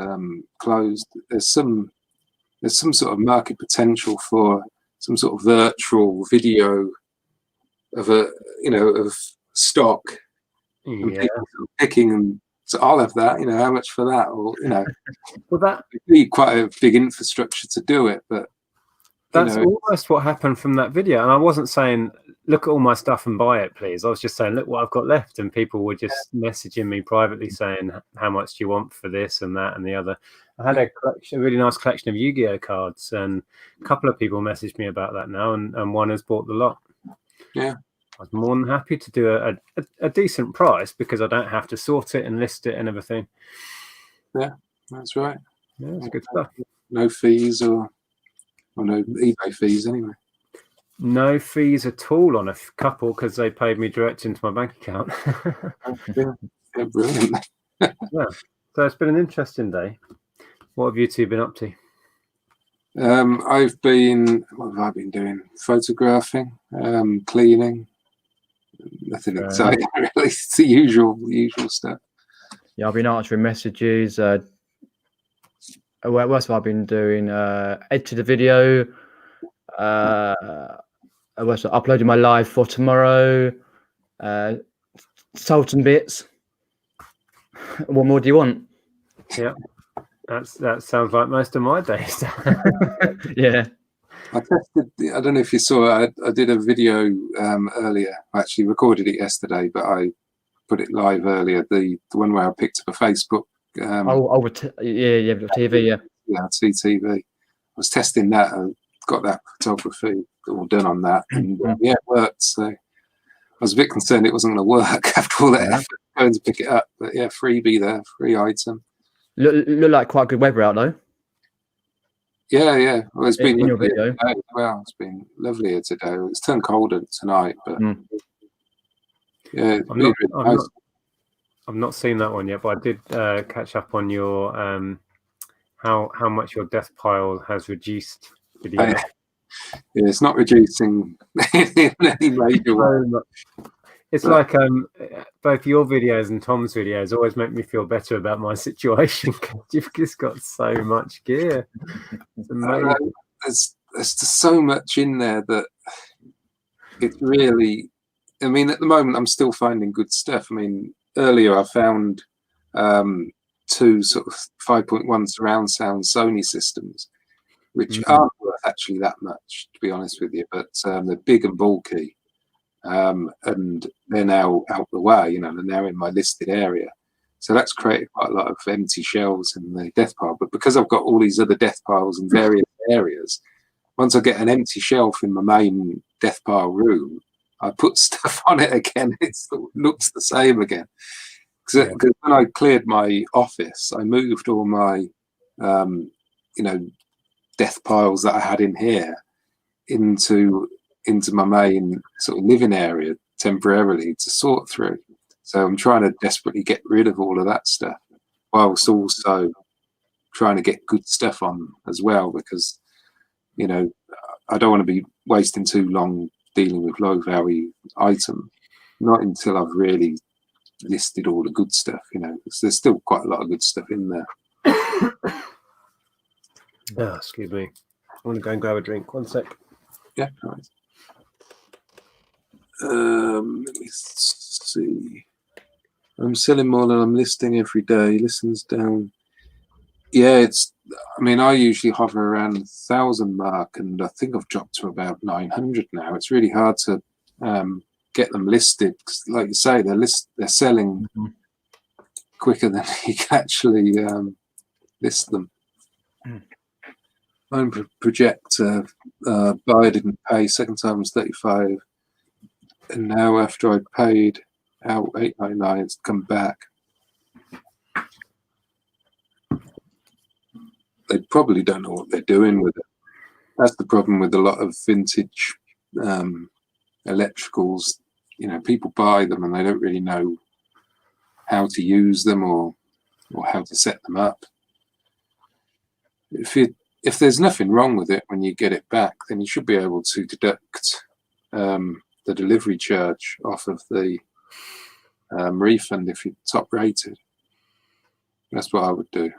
closed, there's some sort of market potential for some sort of virtual video of of stock. And Yeah. people sort of picking, and so I'll have that, how much for that? Or, Well, that it'd be quite a big infrastructure to do it, but that's almost what happened from that video. And I wasn't saying, look at all my stuff and buy it, please. I was just saying, look what I've got left. And people were just messaging me privately saying, how much do you want for this and that and the other? I had a really nice collection of Yu-Gi-Oh cards, and a couple of people messaged me about that now, and one has bought the lot. Yeah. I was more than happy to do a decent price because I don't have to sort it and list it and everything. Yeah, that's right. Yeah, it's good stuff. No fees or no eBay fees anyway. No fees at all on a couple because they paid me direct into my bank account. Yeah, brilliant. Yeah. So it's been an interesting day. What have you two been up to? What have I been doing? Photographing, cleaning. Nothing exciting, really. It's the usual stuff. Yeah, I've been answering messages. What else have I been doing? Edited a video. Uploading my live for tomorrow. Sold some bits. What more do you want? Yeah, that sounds like most of my days. Yeah. I tested. I don't know if you saw it. I did a video earlier. I actually recorded it yesterday, but I put it live earlier. The one where I picked up a Facebook. TV. Yeah, CTV. I was testing that. I got that photography all done on that, and it worked. So I was a bit concerned it wasn't going to work after all that effort going to pick it up. But yeah, freebie there, free item. Look like quite good weather out though. Yeah. Well, it's been in your video. Today. Well, it's been lovely here today. It's turned colder tonight, but yeah, I've not seen that one yet, but I did catch up on your how much your death pile has reduced video. Yeah, it's not reducing in any major way. It's like both your videos and Tom's videos always make me feel better about my situation because you've just got so much gear. It's amazing. There's just so much in there that it really. I mean, at the moment, I'm still finding good stuff. I mean, earlier I found 2 sort of 5.1 surround sound Sony systems, which aren't worth actually that much, to be honest with you, but they're big and bulky. And they're now out the way, they're now in my listed area. So that's created quite a lot of empty shelves in the death pile. But because I've got all these other death piles in various areas, once I get an empty shelf in my main death pile room, I put stuff on it again. It looks the same again. Because when I cleared my office, I moved all my, death piles that I had in here into my main sort of living area temporarily to sort through. So I'm trying to desperately get rid of all of that stuff whilst also trying to get good stuff on as well, because I don't want to be wasting too long dealing with low value items, not until I've really listed all the good stuff, because there's still quite a lot of good stuff in there. Excuse me, I want to go and grab a drink. One sec. Yeah, right. Let me see. I'm selling more than I'm listing every day. Listens down. Yeah, I usually hover around the 1,000 mark, and I think I've dropped to about 900 now. It's really hard to get them listed, because, like you say, they're selling quicker than you can actually list them. Home projector, buy didn't pay. Second time was 35. And now after I paid out $8.99, it's come back. They probably don't know what they're doing with it. That's the problem with a lot of vintage electricals. People buy them and they don't really know how to use them or how to set them up. If there's nothing wrong with it when you get it back, then you should be able to deduct the delivery charge off of the refund if you're top rated. That's what I would do.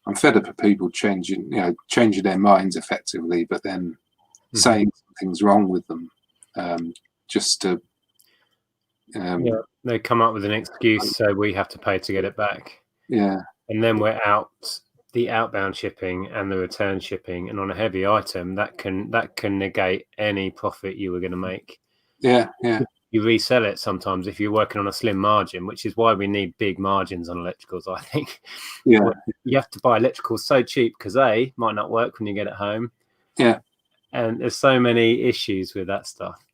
I'm fed up of people changing their minds effectively, but then saying something's wrong with them just to. They come up with an excuse, so we have to pay to get it back. Yeah, and then we're out the outbound shipping and the return shipping, and on a heavy item that can negate any profit you were going to make. Yeah. You resell it sometimes if you're working on a slim margin, which is why we need big margins on electricals, I think. Yeah. You have to buy electricals so cheap because they might not work when you get it home. Yeah. And there's so many issues with that stuff.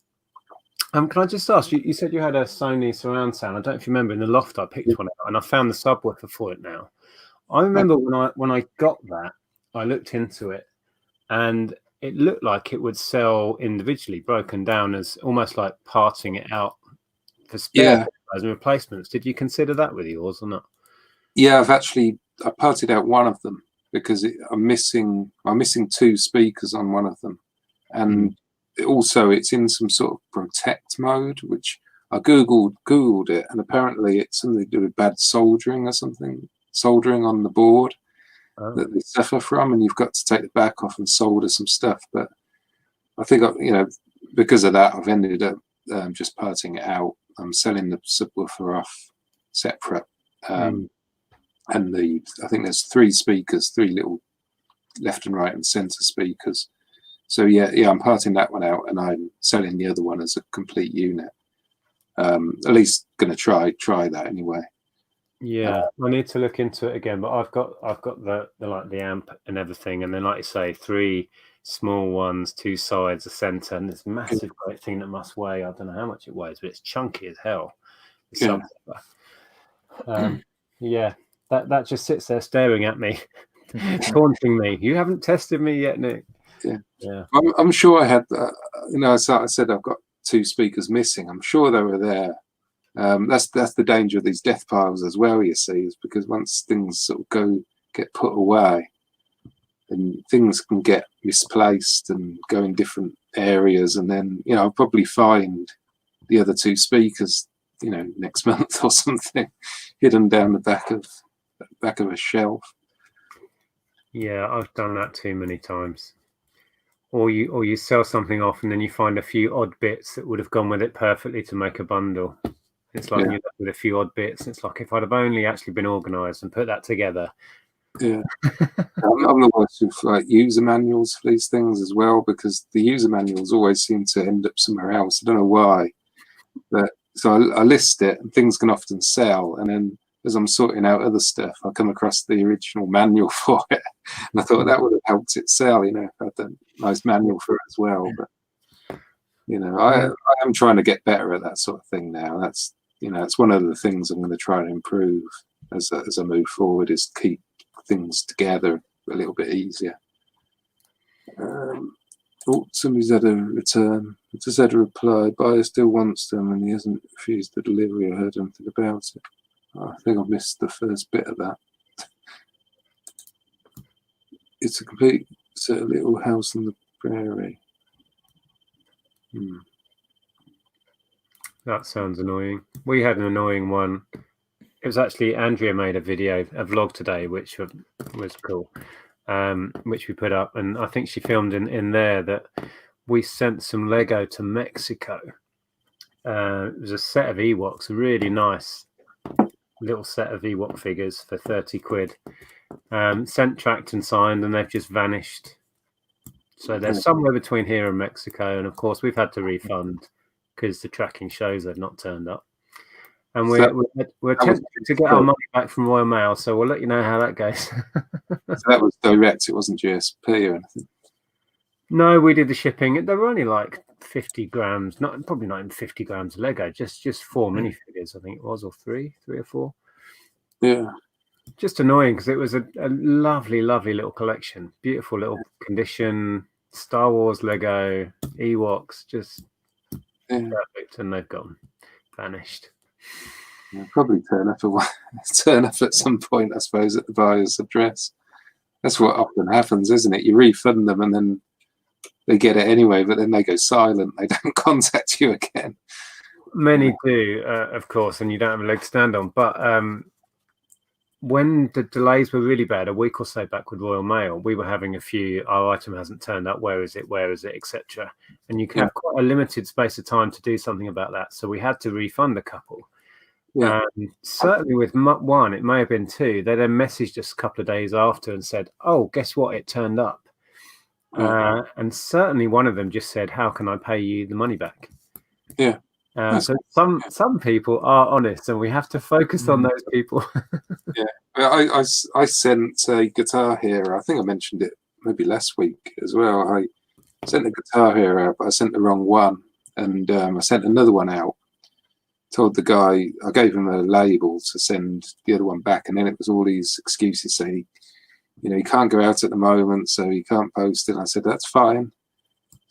Can I just ask you? You said you had a Sony surround sound. I don't know if you remember in the loft. I picked one out, and I found the subwoofer for it now. I remember when I got that, I looked into it, and it looked like it would sell individually, broken down as almost like parting it out for spare and replacements. Did you consider that with yours or not? Yeah, I parted out one of them because I'm missing 2 speakers on one of them, and also it's in some sort of protect mode, which I googled it, and apparently it's something to do with bad soldering or something, soldering on the board that they suffer from, and you've got to take the back off and solder some stuff. But I think because of that, I've ended up just parting it out. I'm selling the subwoofer off separate, and I think there's 3 speakers, 3 little left and right and center speakers. So yeah, I'm parting that one out, and I'm selling the other one as a complete unit. At least going to try that anyway. Yeah, I need to look into it again. But I've got the amp and everything, and then like you say, 3 small ones, 2 sides, a center, and this massive great thing that must weigh. I don't know how much it weighs, but it's chunky as hell. Yeah, that just sits there staring at me, taunting me. You haven't tested me yet, Nick. Yeah. I'm sure I had. So I said I've got 2 speakers missing. I'm sure they were there. That's the danger of these death piles as well. You see, is because once things sort of get put away, and things can get misplaced and go in different areas, and then I'll probably find the other 2 speakers, next month or something, hidden down the back of a shelf. Yeah, I've done that too many times. Or you sell something off, and then you find a few odd bits that would have gone with it perfectly to make a bundle. It's like you're left with a few odd bits. It's like if I'd have only actually been organised and put that together. Yeah, I'm the worst with user manuals for these things as well, because the user manuals always seem to end up somewhere else. I don't know why, but so I list it, and things can often sell, and then as I'm sorting out other stuff, I come across the original manual for it, and I thought that would have helped it sell. If I had a nice manual for it as well. But I am trying to get better at that sort of thing now. That's it's one of the things I'm going to try to improve as I move forward, is keep things together a little bit easier. Somebody's had a return. I just had a reply. Buyer still wants them, and he hasn't refused the delivery. I heard anything about it. I think I've missed the first bit of that. It's a complete little house on the prairie. That sounds annoying. We had an annoying one. It was actually Andrea made a vlog today, which was cool, which we put up. And I think she filmed in there that we sent some Lego to Mexico. It was a set of Ewoks, a really nice little set of Ewok figures for 30 quid. Sent, tracked and signed, and they've just vanished. So they're somewhere between here and Mexico. And of course, we've had to refund because the tracking shows they've not turned up. And we're tempted to get our money back from Royal Mail, so we'll let you know how that goes. So that was direct, it wasn't GSP or anything? No, we did the shipping. They were only like 50 grams, probably not even 50 grams of Lego, just 4 minifigures, I think it was, or three or 4. Yeah. Just annoying because it was a lovely, lovely little collection. Beautiful little condition, Star Wars Lego, Ewoks, just perfect, and they've gone, vanished. They'll probably turn up at some point, I suppose, at the buyer's address. That's what often happens, isn't it? You refund them and then they get it anyway, but then they go silent. They don't contact you again. Many do, of course, and you don't have a leg to stand on. But when the delays were really bad, a week or so back with Royal Mail, we were having a few, our item hasn't turned up, where is it, etc. And you have quite a limited space of time to do something about that. So we had to refund a couple. Yeah. Certainly with one, it may have been two. They then messaged us a couple of days after and said, oh, guess what? It turned up. And certainly one of them just said, how can I pay you the money back? Yeah. So some people are honest, and we have to focus on those people. Yeah. I sent a Guitar Hero. I think I mentioned it maybe last week as well. I sent a Guitar Hero out, but I sent the wrong one. And I sent another one out. Told the guy, I gave him a label to send the other one back, and then it was all these excuses saying, he can't go out at the moment, so he can't post it. And I said, that's fine.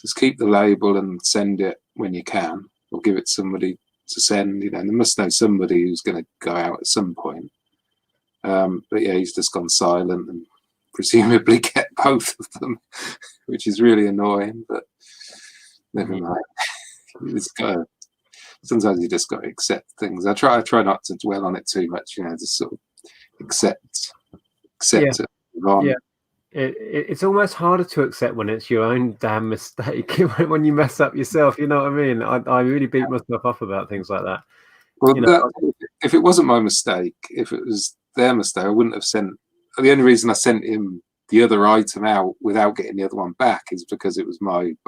Just keep the label and send it when you can, or give it to somebody to send. And they must know somebody who's going to go out at some point. But yeah, he's just gone silent and presumably get both of them, which is really annoying. But never mind. Sometimes you just got to accept things. I try not to dwell on it too much. Just sort of accept it. Yeah, it's almost harder to accept when it's your own damn mistake. When you mess up yourself, you know what I mean? I really beat myself up about things like that. Well, if it wasn't my mistake, if it was their mistake, I wouldn't have sent. The only reason I sent him the other item out without getting the other one back is because I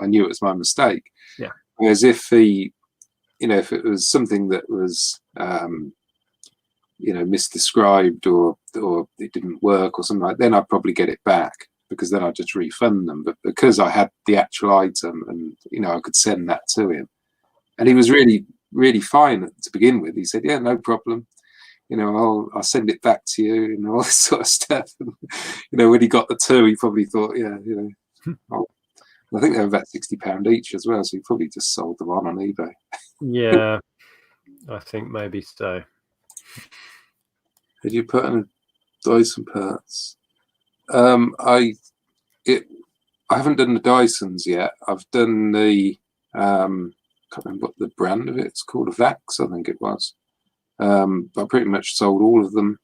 knew it was my mistake. Yeah. Whereas if if it was something that was misdescribed or it didn't work or something like that, then I'd probably get it back, because then I'd just refund them. But because I had the actual item and I could send that to him, and he was really, really fine to begin with. He said, yeah, no problem, I'll send it back to you, and all this sort of stuff. And, when he got the two, he probably thought, I think they were about £60 each as well, so he probably just sold them on eBay. Yeah, I think maybe so. Did you put in Dyson parts? I haven't done the Dysons yet. I've done the can't remember what the brand of it's called, a Vax, I think it was. But I pretty much sold all of them.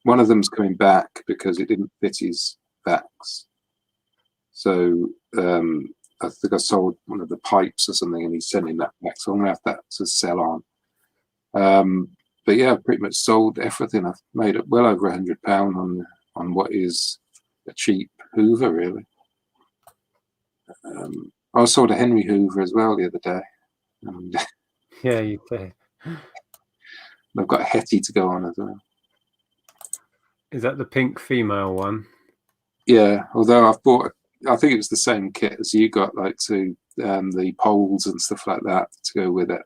One of them's coming back because it didn't fit his Vax. So I think I sold one of the pipes or something, and he's sending that back. So I'm gonna have that to sell on. But yeah, I've pretty much sold everything. I've made it well over £100 on what is a cheap Hoover, really. I sold a Henry Hoover as well the other day. And yeah, you did. I've got a Hetty to go on as well. Is that the pink female one? Yeah, although I think it was the same kit as you got, like the poles and stuff like that to go with it.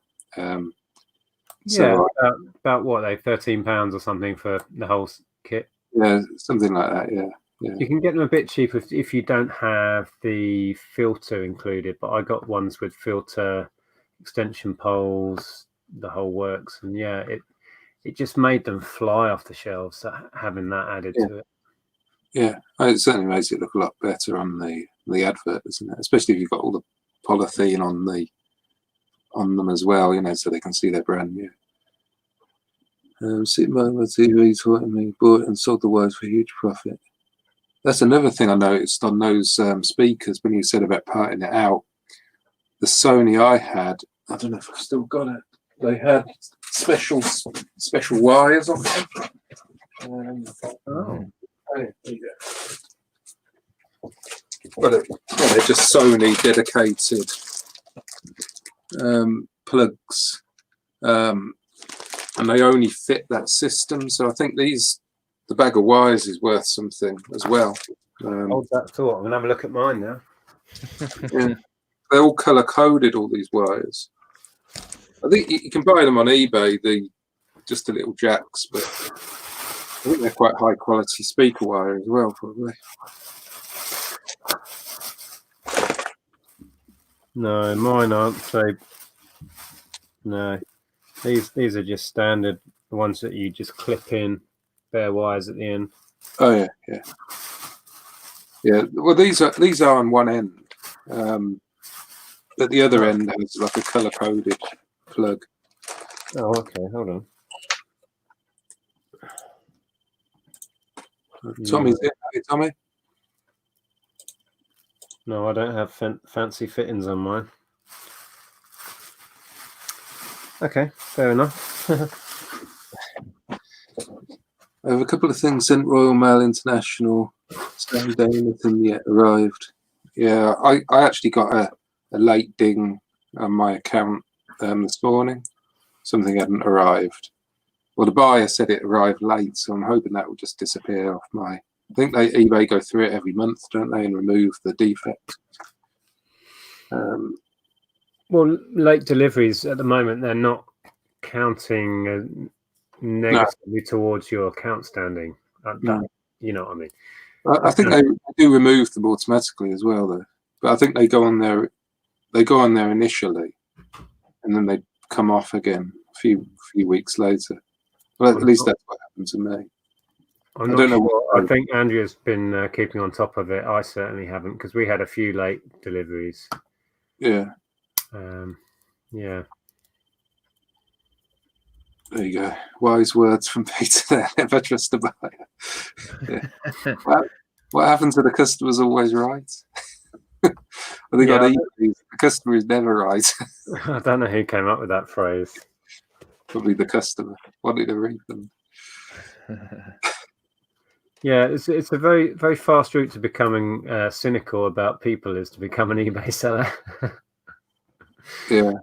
About what, they £13 or something for the whole kit? Yeah, something like that. Yeah. You can get them a bit cheaper if you don't have the filter included. But I got ones with filter, extension poles, the whole works, and yeah, it just made them fly off the shelves, having that added to it. Yeah, it certainly makes it look a lot better on the advert, isn't it? Especially if you've got all the polythene on them as well, so they can see they're brand new. Sitting by my TV, taught me, bought it and sold the wires for a huge profit. That's another thing I noticed on those speakers when you said about parting it out. The Sony I had, I don't know if I've still got it. They had special wires on them. There you go. Well, they're just Sony dedicated plugs, and they only fit that system. So I think the bag of wires is worth something as well. Hold that thought. I'm gonna have a look at mine now. Yeah, they're all color coded, all these wires. I think you can buy them on eBay, just the little jacks, but I think they're quite high quality speaker wire as well, probably. No, mine aren't. So no, These are just standard, the ones that you just clip in, bare wires at the end. Oh yeah, yeah, yeah. Well, these are on one end, but the other end has like a color coded plug. Oh, okay. Hold on. Tommy's in. Hey, Tommy. No, I don't have fancy fittings on mine. Okay, fair enough. I have a couple of things sent Royal Mail International. Saturday, nothing yet arrived. Yeah, I actually got a late ding on my account this morning. Something hadn't arrived. Well, the buyer said it arrived late, so I'm hoping that will just disappear off my. I think eBay go through it every month, don't they, and remove the defect. Well, late deliveries at the moment, they're not counting negatively towards your account standing. No. You know what I mean? I think they do remove them automatically as well, though. But I think they go on there. They go on there initially, and then they come off again a few weeks later. Well, at least that's what happened to me. I don't know. I think Andrea's been keeping on top of it. I certainly haven't, because we had a few late deliveries. Yeah. Yeah. There you go. Wise words from Peter there. Never trust a buyer. Yeah. What happens to the customer's always right? I think on eBay, the customer is never right. I don't know who came up with that phrase. Probably the customer wanted a refund. Yeah, it's a very, very fast route to becoming cynical about people, is to become an eBay seller. Yeah.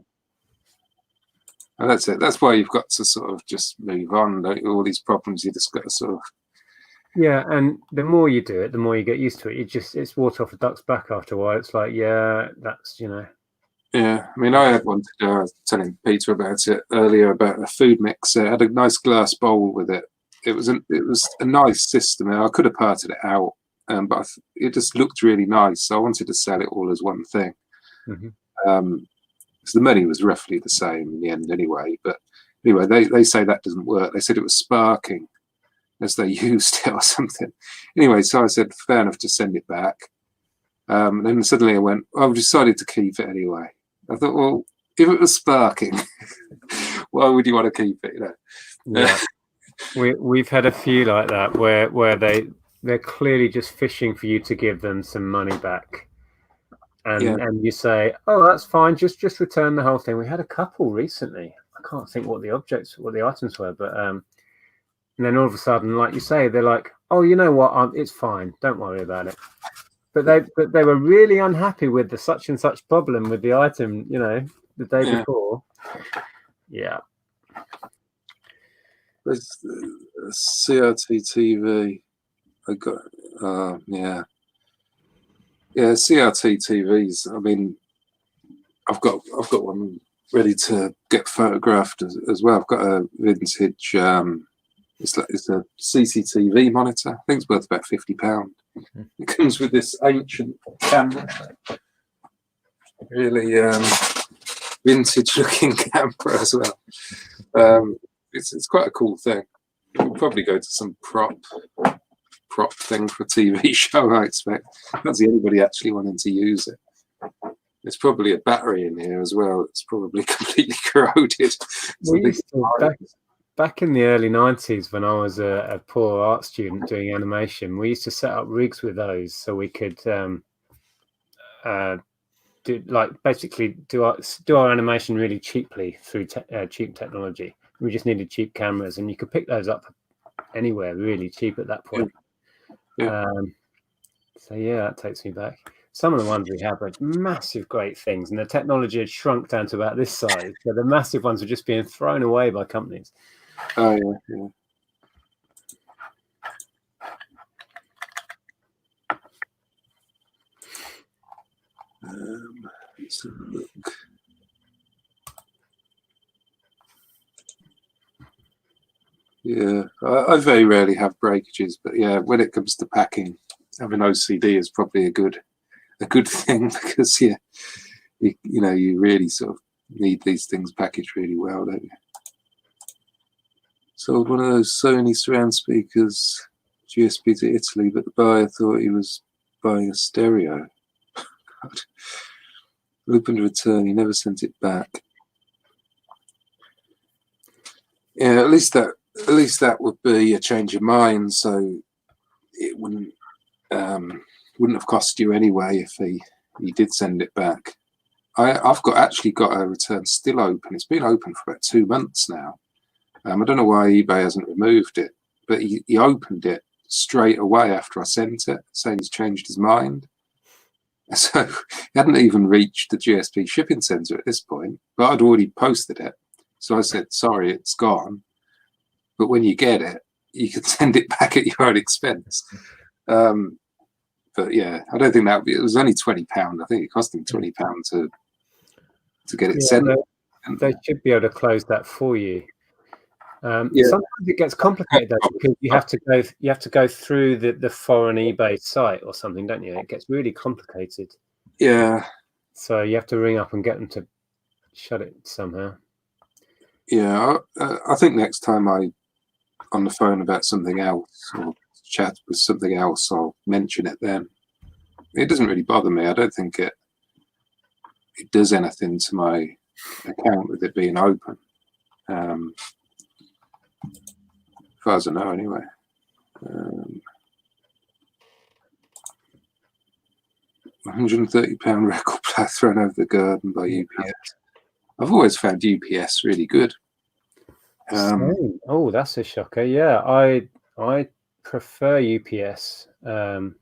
And that's it. That's why you've got to sort of just move on. Don't you? All these problems, you just got to sort of. Yeah, and the more you do it, the more you get used to it. It's water off a duck's back after a while. It's like, yeah, that's, Yeah, I mean, I had one to do. I was telling Peter about it earlier about a food mixer. It had a nice glass bowl with it. It was a nice system. I could have parted it out, but it just looked really nice. So I wanted to sell it all as one thing. Mm-hmm. So the money was roughly the same in the end anyway. But anyway, they say that doesn't work. They said it was sparking as they used it or something. Anyway, so I said, fair enough, to send it back. And then suddenly I went, I've decided to keep it anyway. I thought, well, if it was sparking, why would you want to keep it? Yeah. We've had a few like that where they're clearly just fishing for you to give them some money back. And you say, oh, that's fine, just return the whole thing. We had a couple recently. I can't think what the items were, but and then all of a sudden, like you say, they're like, oh, you know what, it's fine, don't worry about it. But they were really unhappy with the such and such problem with the item, the day before. Yeah. There's CRT TV. I got CRT TVs. I mean, I've got one ready to get photographed as well. I've got a vintage. It's a CCTV monitor. I think it's worth about £50. It comes with this ancient camera, really vintage-looking camera as well. It's quite a cool thing. We'll probably go to some prop thing for a TV show, I expect. I don't see anybody actually wanting to use it. There's probably a battery in here as well. It's probably completely corroded. Back in the early 90s, when I was a poor art student doing animation, we used to set up rigs with those so we could do our animation really cheaply through cheap technology. We just needed cheap cameras, and you could pick those up anywhere really cheap at that point. Yeah. So yeah, that takes me back. Some of the ones we have are massive, great things, and the technology had shrunk down to about this size. So the massive ones were just being thrown away by companies. Oh yeah. Let's have a look. Yeah, I very rarely have breakages, but yeah, when it comes to packing, having OCD is probably a good thing, because you really sort of need these things packaged really well, don't you? Sold one of those Sony surround speakers, GSP to Italy, but the buyer thought he was buying a stereo. God. Opened a return, he never sent it back. Yeah, at least that would be a change of mind, so it wouldn't have cost you anyway if he did send it back. I've actually got a return still open. It's been open for about 2 months now. I don't know why eBay hasn't removed it, but he opened it straight away after I sent it, saying he's changed his mind. So he hadn't even reached the GSP shipping center at this point, but I'd already posted it. So I said, sorry, it's gone. But when you get it, you can send it back at your own expense. But yeah, I don't think that would be, it was only £20. I think it cost him £20 to get it sent. They should be able to close that for you. Sometimes it gets complicated though, because you have to go through the foreign eBay site or something, don't you? It gets really complicated. Yeah. So you have to ring up and get them to shut it somehow. Yeah, I think next time I'm on the phone about something else or chat with something else, I'll mention it then. It doesn't really bother me. I don't think it does anything to my account with it being open. As far as I know, anyway. £130 record player thrown over the garden by UPS. I've always found UPS really good. Oh, that's a shocker. Yeah, I prefer UPS to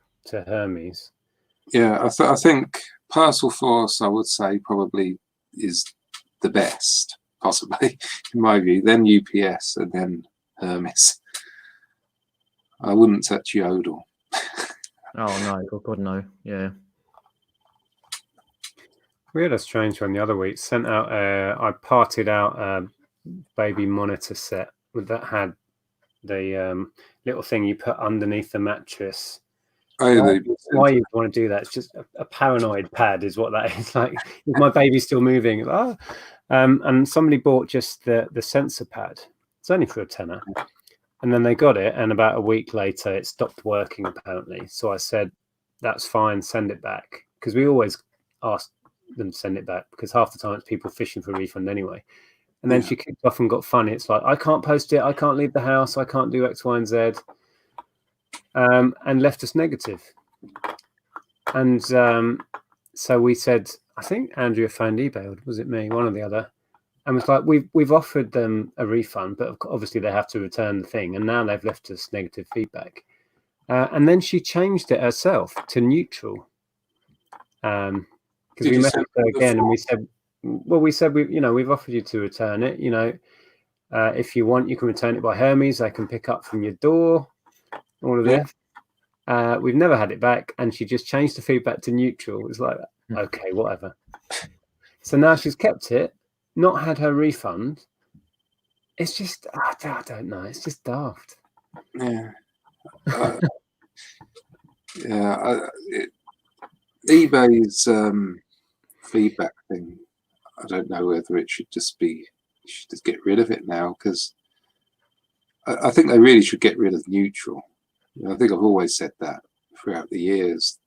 Hermes. Yeah, I think Parcel Force, I would say, probably is the best, possibly, in my view. Then UPS and then Hermes. I wouldn't touch Yodel. Oh no, God no. Yeah. We had a strange one the other week. Sent out I parted out a baby monitor set that had the little thing you put underneath the mattress. Why you want to do that? It's just a paranoid pad is what that is. Like, is my baby still moving? And somebody bought just the sensor pad. It's only for a tenner. And then they got it, and about a week later it stopped working apparently. So I said, that's fine, send it back. Because we always ask them to send it back, because half the time it's people fishing for a refund anyway. And then she kicked off and got funny. It's like, I can't post it, I can't leave the house, I can't do X, Y, and Z. And left us negative. And so we said, I think Andrea phoned eBay, or was it me, one or the other, and was like, we've offered them a refund, but obviously they have to return the thing, and now they've left us negative feedback. And then she changed it herself to neutral. Because we messaged her again, and we said, we've offered you to return it. If you want, you can return it by Hermes. They can pick up from your door. All of this. We've never had it back, and she just changed the feedback to neutral. It's like, okay, whatever. So now she's kept it, not had her refund. It's just, I don't know. It's just daft. Yeah. eBay's feedback thing, I don't know whether it should just get rid of it now, because I think they really should get rid of neutral. I think I've always said that throughout the years.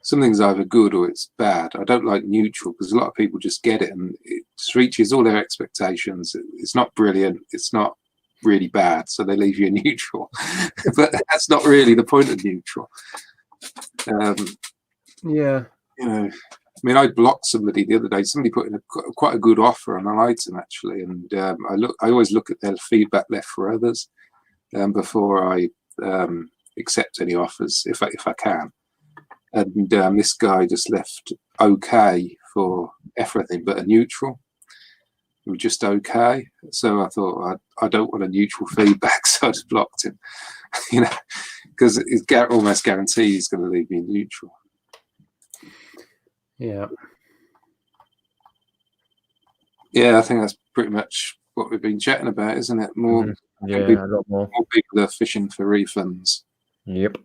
Something's either good or it's bad. I don't like neutral because a lot of people just get it and it just reaches all their expectations. It's not brilliant. It's not really bad, so they leave you neutral. But that's not really the point of neutral. I mean, I blocked somebody the other day. Somebody put in quite a good offer on an item actually, and I always look at their feedback left for others before I accept any offers if I can. And this guy just left okay for everything but a neutral. It was just okay. So I thought I don't want a neutral feedback, so I just blocked him. Because it's almost guaranteed he's going to leave me neutral. Yeah. Yeah, I think that's pretty much what we've been chatting about, isn't it? More, a lot more. More people are fishing for refunds. Yep.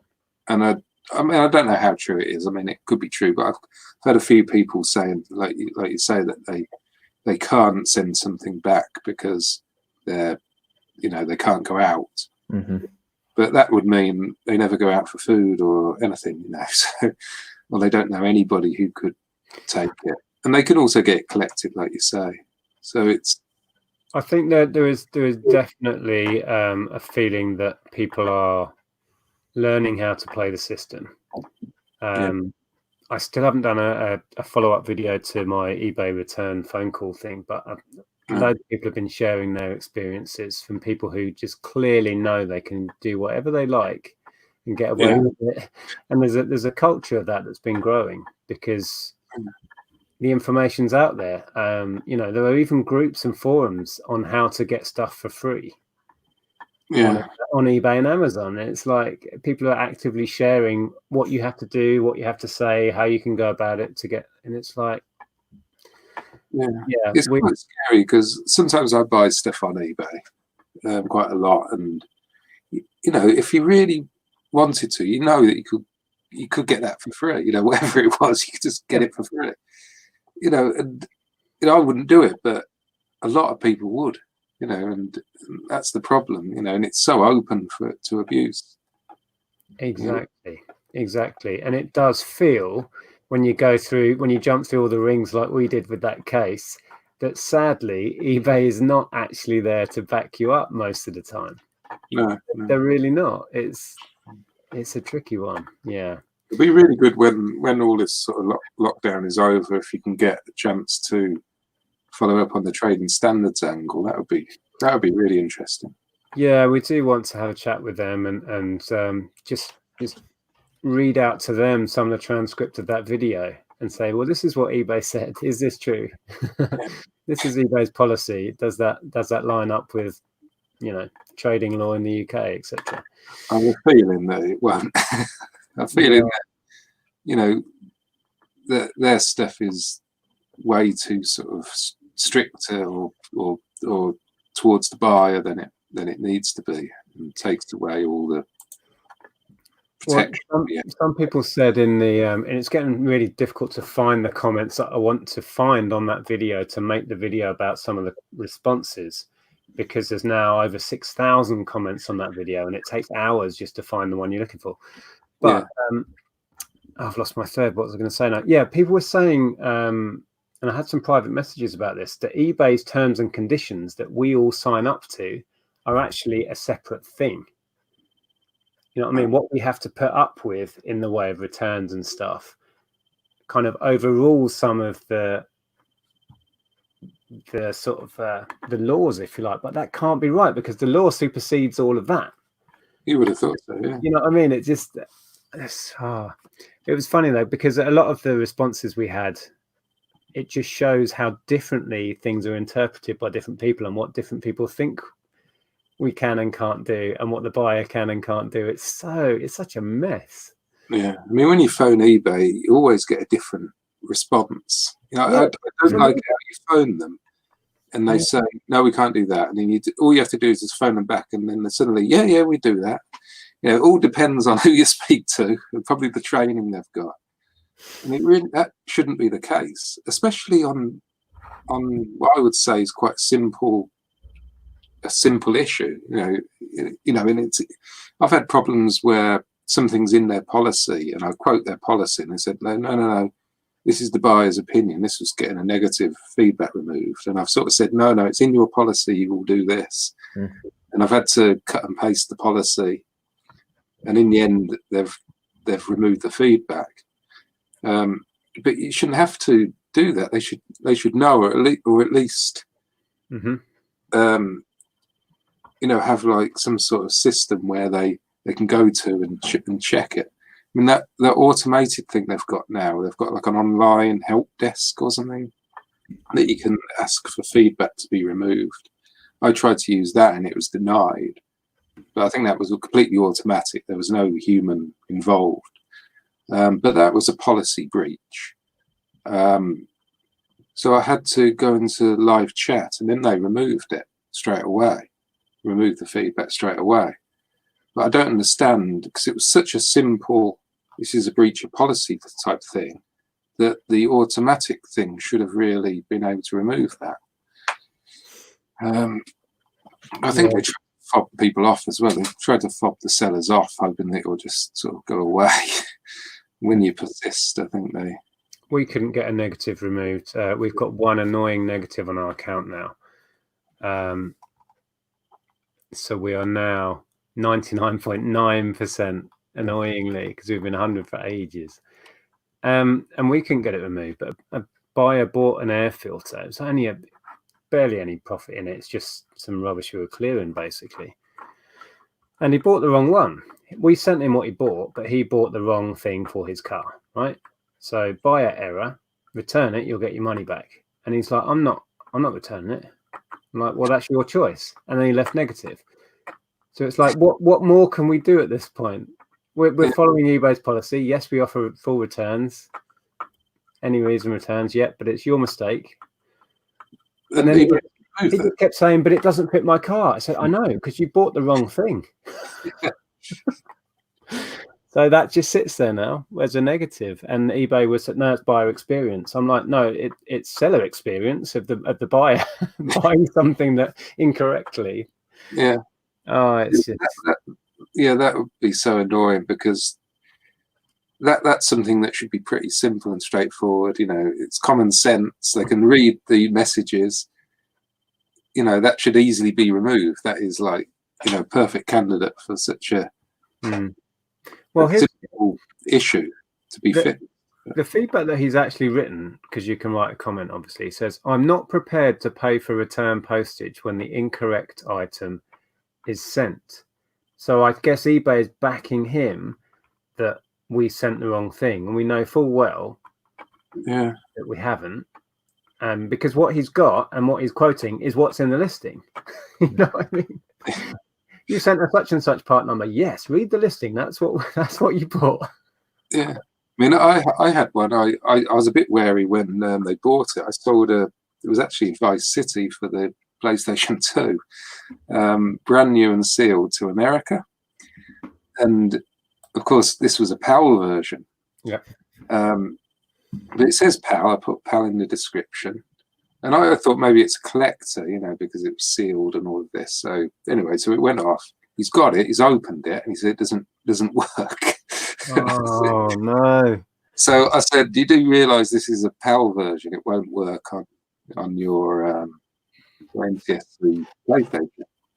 And I mean, I don't know how true it is. I mean, it could be true, but I've heard a few people saying, like you say, that they can't send something back because they're you know, they can't go out. Mm-hmm. But that would mean they never go out for food or anything, you know. So, well, they don't know anybody who could take it, and they can also get it collected, like you say. So it's. I think that there is definitely a feeling that people are learning how to play the system. I still haven't done a follow-up video to my eBay return phone call thing, but loads of people have been sharing their experiences from people who just clearly know they can do whatever they like and get away with it. And there's a culture of that that's been growing because the information's out there. You know, there are even groups and forums on how to get stuff for free. On eBay and Amazon. And it's like people are actively sharing what you have to do, what you have to say, how you can go about it to get. And it's like, it's quite scary because sometimes I buy stuff on eBay quite a lot, and you know, if you really wanted to, you know that you could get that for free. You know, whatever it was, you could just get it for free. You know, and you know, I wouldn't do it, but a lot of people would. You know, and that's the problem. You know, and it's so open to abuse. Exactly, and it does feel when you jump through all the rings like we did with that case, that sadly eBay is not actually there to back you up most of the time. No. They're really not. It's a tricky one. Yeah, it'll be really good when all this sort of lockdown is over, if you can get a chance to follow up on the trading standards angle. That would be really interesting. Yeah, we do want to have a chat with them and just read out to them some of the transcript of that video and say, well, this is what eBay said. Is this true? This is eBay's policy. Does that line up with, you know, trading law in the UK, etc.? I have a feeling that it won't. I'm feeling that, you know, that their stuff is way too sort of stricter or towards the buyer than it needs to be, and takes away all the protection. Well, some people said in the and it's getting really difficult to find the comments that I want to find on that video to make the video about some of the responses, because there's now over 6,000 comments on that video and it takes hours just to find the one you're looking for. But I've lost my thread. What was I going to say now? Yeah, people were saying, and I had some private messages about this, that eBay's terms and conditions that we all sign up to are actually a separate thing. You know what I mean? What we have to put up with in the way of returns and stuff kind of overrules some of the sort of the laws, if you like. But that can't be right, because the law supersedes all of that. You would have thought so, yeah. You know what I mean? It was funny though, because a lot of the responses we had, it just shows how differently things are interpreted by different people and what different people think we can and can't do, and what the buyer can and can't do. It's such a mess. Yeah, I mean, when you phone eBay, you always get a different response. You know, I don't like how you phone them and they say, no, we can't do that, and then all you have to do is just phone them back, and then they're suddenly, yeah, we do that. You know, it all depends on who you speak to and probably the training they've got. And that shouldn't be the case, especially on what I would say is quite a simple issue. You know, and I've had problems where something's in their policy, and I quote their policy, and they said, no, this is the buyer's opinion. This was getting a negative feedback removed, and I've sort of said, no, it's in your policy. You will do this, and I've had to cut and paste the policy, and in the end, they've removed the feedback. But you shouldn't have to do that. They should know, or at least, you know, have like some sort of system where they can go to and check it. I mean, that automated thing they've got now, they've got like an online help desk or something that you can ask for feedback to be removed. I tried to use that and it was denied, but I think that was completely automatic. There was no human involved. But that was a policy breach. So I had to go into live chat, and then they removed it straight away, removed the feedback straight away. But I don't understand, because it was such a simple, this is a breach of policy type thing, that the automatic thing should have really been able to remove that. I think they tried fob people off as well. They try to fob the sellers off, hoping that it will just sort of go away. When you persist, I think they... We couldn't get a negative removed. We've got one annoying negative on our account now. So we are now 99.9% annoyingly, because we've been 100 for ages. And we couldn't get it removed. But a buyer bought an air filter. It's only barely any profit in it. It's just some rubbish we were clearing, basically. And he bought the wrong one. We sent him what he bought, but he bought the wrong thing for his car, right? So buyer error, return it, you'll get your money back. And he's like, I'm not returning it. I'm like, well, that's your choice. And then he left negative. So it's like, what more can we do at this point? We're following eBay's policy. Yes, we offer full returns. Any reason returns, yet, but it's your mistake. And then he just kept saying, but it doesn't fit my car. I said, I know, because you bought the wrong thing. So that just sits there now as a negative. And eBay was said, no, it's buyer experience. I'm like, no, it's seller experience of the buyer buying something that incorrectly. Yeah. Oh, it's just... that would be so annoying, because that's something that should be pretty simple and straightforward. You know, it's common sense. They can read the messages. You know, that should easily be removed. That is like, you know, perfect candidate for such a simple issue to be fixed. The feedback that he's actually written, because you can write a comment, obviously, says, I'm not prepared to pay for return postage when the incorrect item is sent. So I guess eBay is backing him that we sent the wrong thing, and we know full well that we haven't. Because what he's got and what he's quoting is what's in the listing. You know what I mean? You sent a such and such part number. Yes, read the listing. That's what you bought. Yeah. I mean, I had one. I was a bit wary when they bought it. I sold it was actually Vice City for the PlayStation 2, brand new and sealed, to America. And of course, this was a PAL version. Yeah. But it says PAL. I put PAL in the description. And I thought maybe it's a collector, you know, because it was sealed and all of this. So anyway, so it went off. He's got it. He's opened it, and he said it doesn't work. Oh no! So I said, you do realise this is a PAL version? It won't work on your NTS3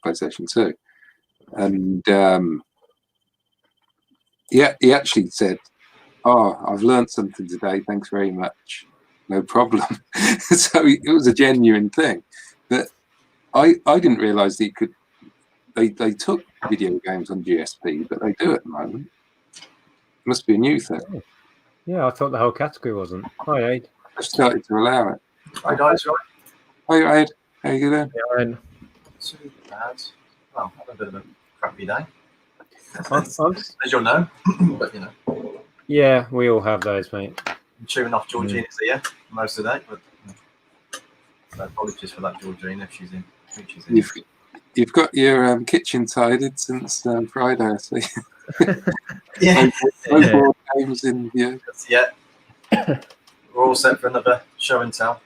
PlayStation 2. And he actually said, "Oh, I've learned something today. Thanks very much. No problem." So it was a genuine thing. But I didn't realise that you could. They took video games on GSP, but they do at the moment. Must be a new thing. Yeah, I thought the whole category wasn't. Hi, Aid. I've started to allow it. Hi guys, right? Hi, Aid. How you doing? Yeah, and Too bad. Well, I've had a bit of a crappy day. I'm- As you'll know, but you know, Yeah, we all have those, mate. I'm chewing off Georgina's ear most of the day, but so apologies for that, Georgina, if she's in. I think she's in. You've got your kitchen tidied since Friday, I see. Yeah. No more games in view. Yeah. We're all set for another show and tell.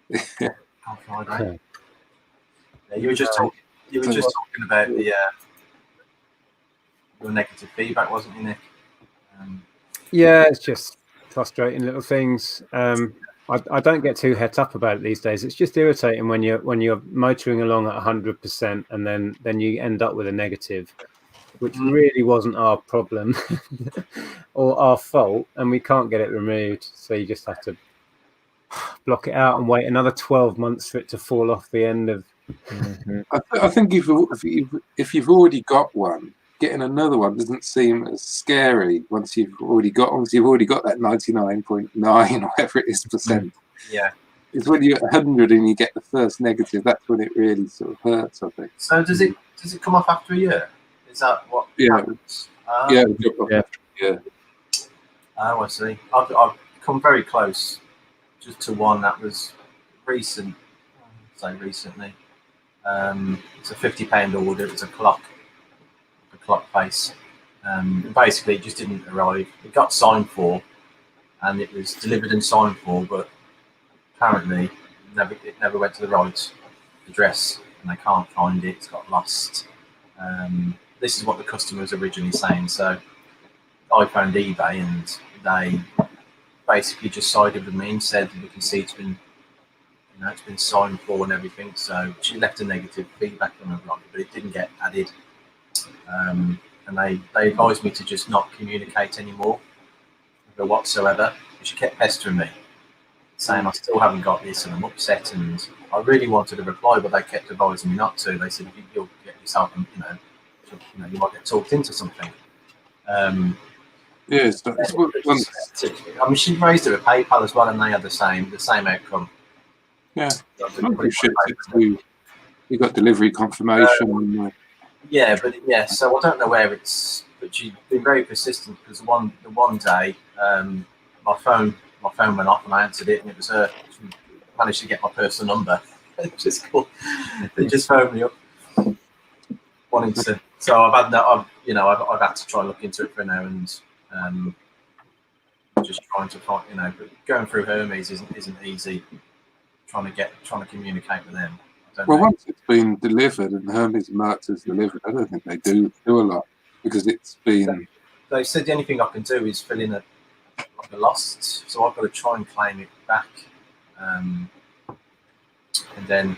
Yeah. On Friday. Yeah, you were just talking about the your negative feedback, wasn't you, Nick? Yeah, it's just frustrating little things. I don't get too het up about it these days. It's just irritating when you're motoring along at 100% and then you end up with a negative, which really wasn't our problem or our fault, and we can't get it removed. So you just have to block it out and wait another 12 months for it to fall off the end of. I think if you've already got one, getting another one doesn't seem as scary once you've already got that 99.9 or whatever it is percent. Yeah. It's when you're at 100 and you get the first negative, that's when it really sort of hurts, I think. So does it come off after a year? Is that what happens? Yeah. Oh, I see. I've come very close just to one that was recent. Say recently. It's a £50 order. It's a clock face. Basically, it just didn't arrive. It got signed for, and it was delivered and signed for, but apparently it never went to the right address, and they can't find it. It's got lost. This is what the customer was originally saying. So I phoned eBay and they basically just sided with me and said, we can see it's been, it's been signed for and everything. So she left a negative feedback on the blog, but it didn't get added. And they advised me to just not communicate anymore with her whatsoever. But she kept pestering me, saying I still haven't got this and I'm upset, and I really wanted a reply, but they kept advising me not to. They said, you'll get yourself, you might get talked into something. Yes, I mean, she raised it with PayPal as well, and they had the same outcome. Yeah, you got delivery confirmation. Yeah, but so I don't know where it's. But she's been very persistent, because the one day, my phone went off and I answered it, and it was her. She managed to get my personal number. It's just cool. They just phoned me up, wanting to. So I've had to try and look into it for now, and just trying to find, but going through Hermes isn't easy. Trying to communicate with them. Well, once it's been delivered and Hermes Merch is delivered, I don't think they do a lot, because it's been. They said the only thing I can do is fill in a lost, so I've got to try and claim it back, and then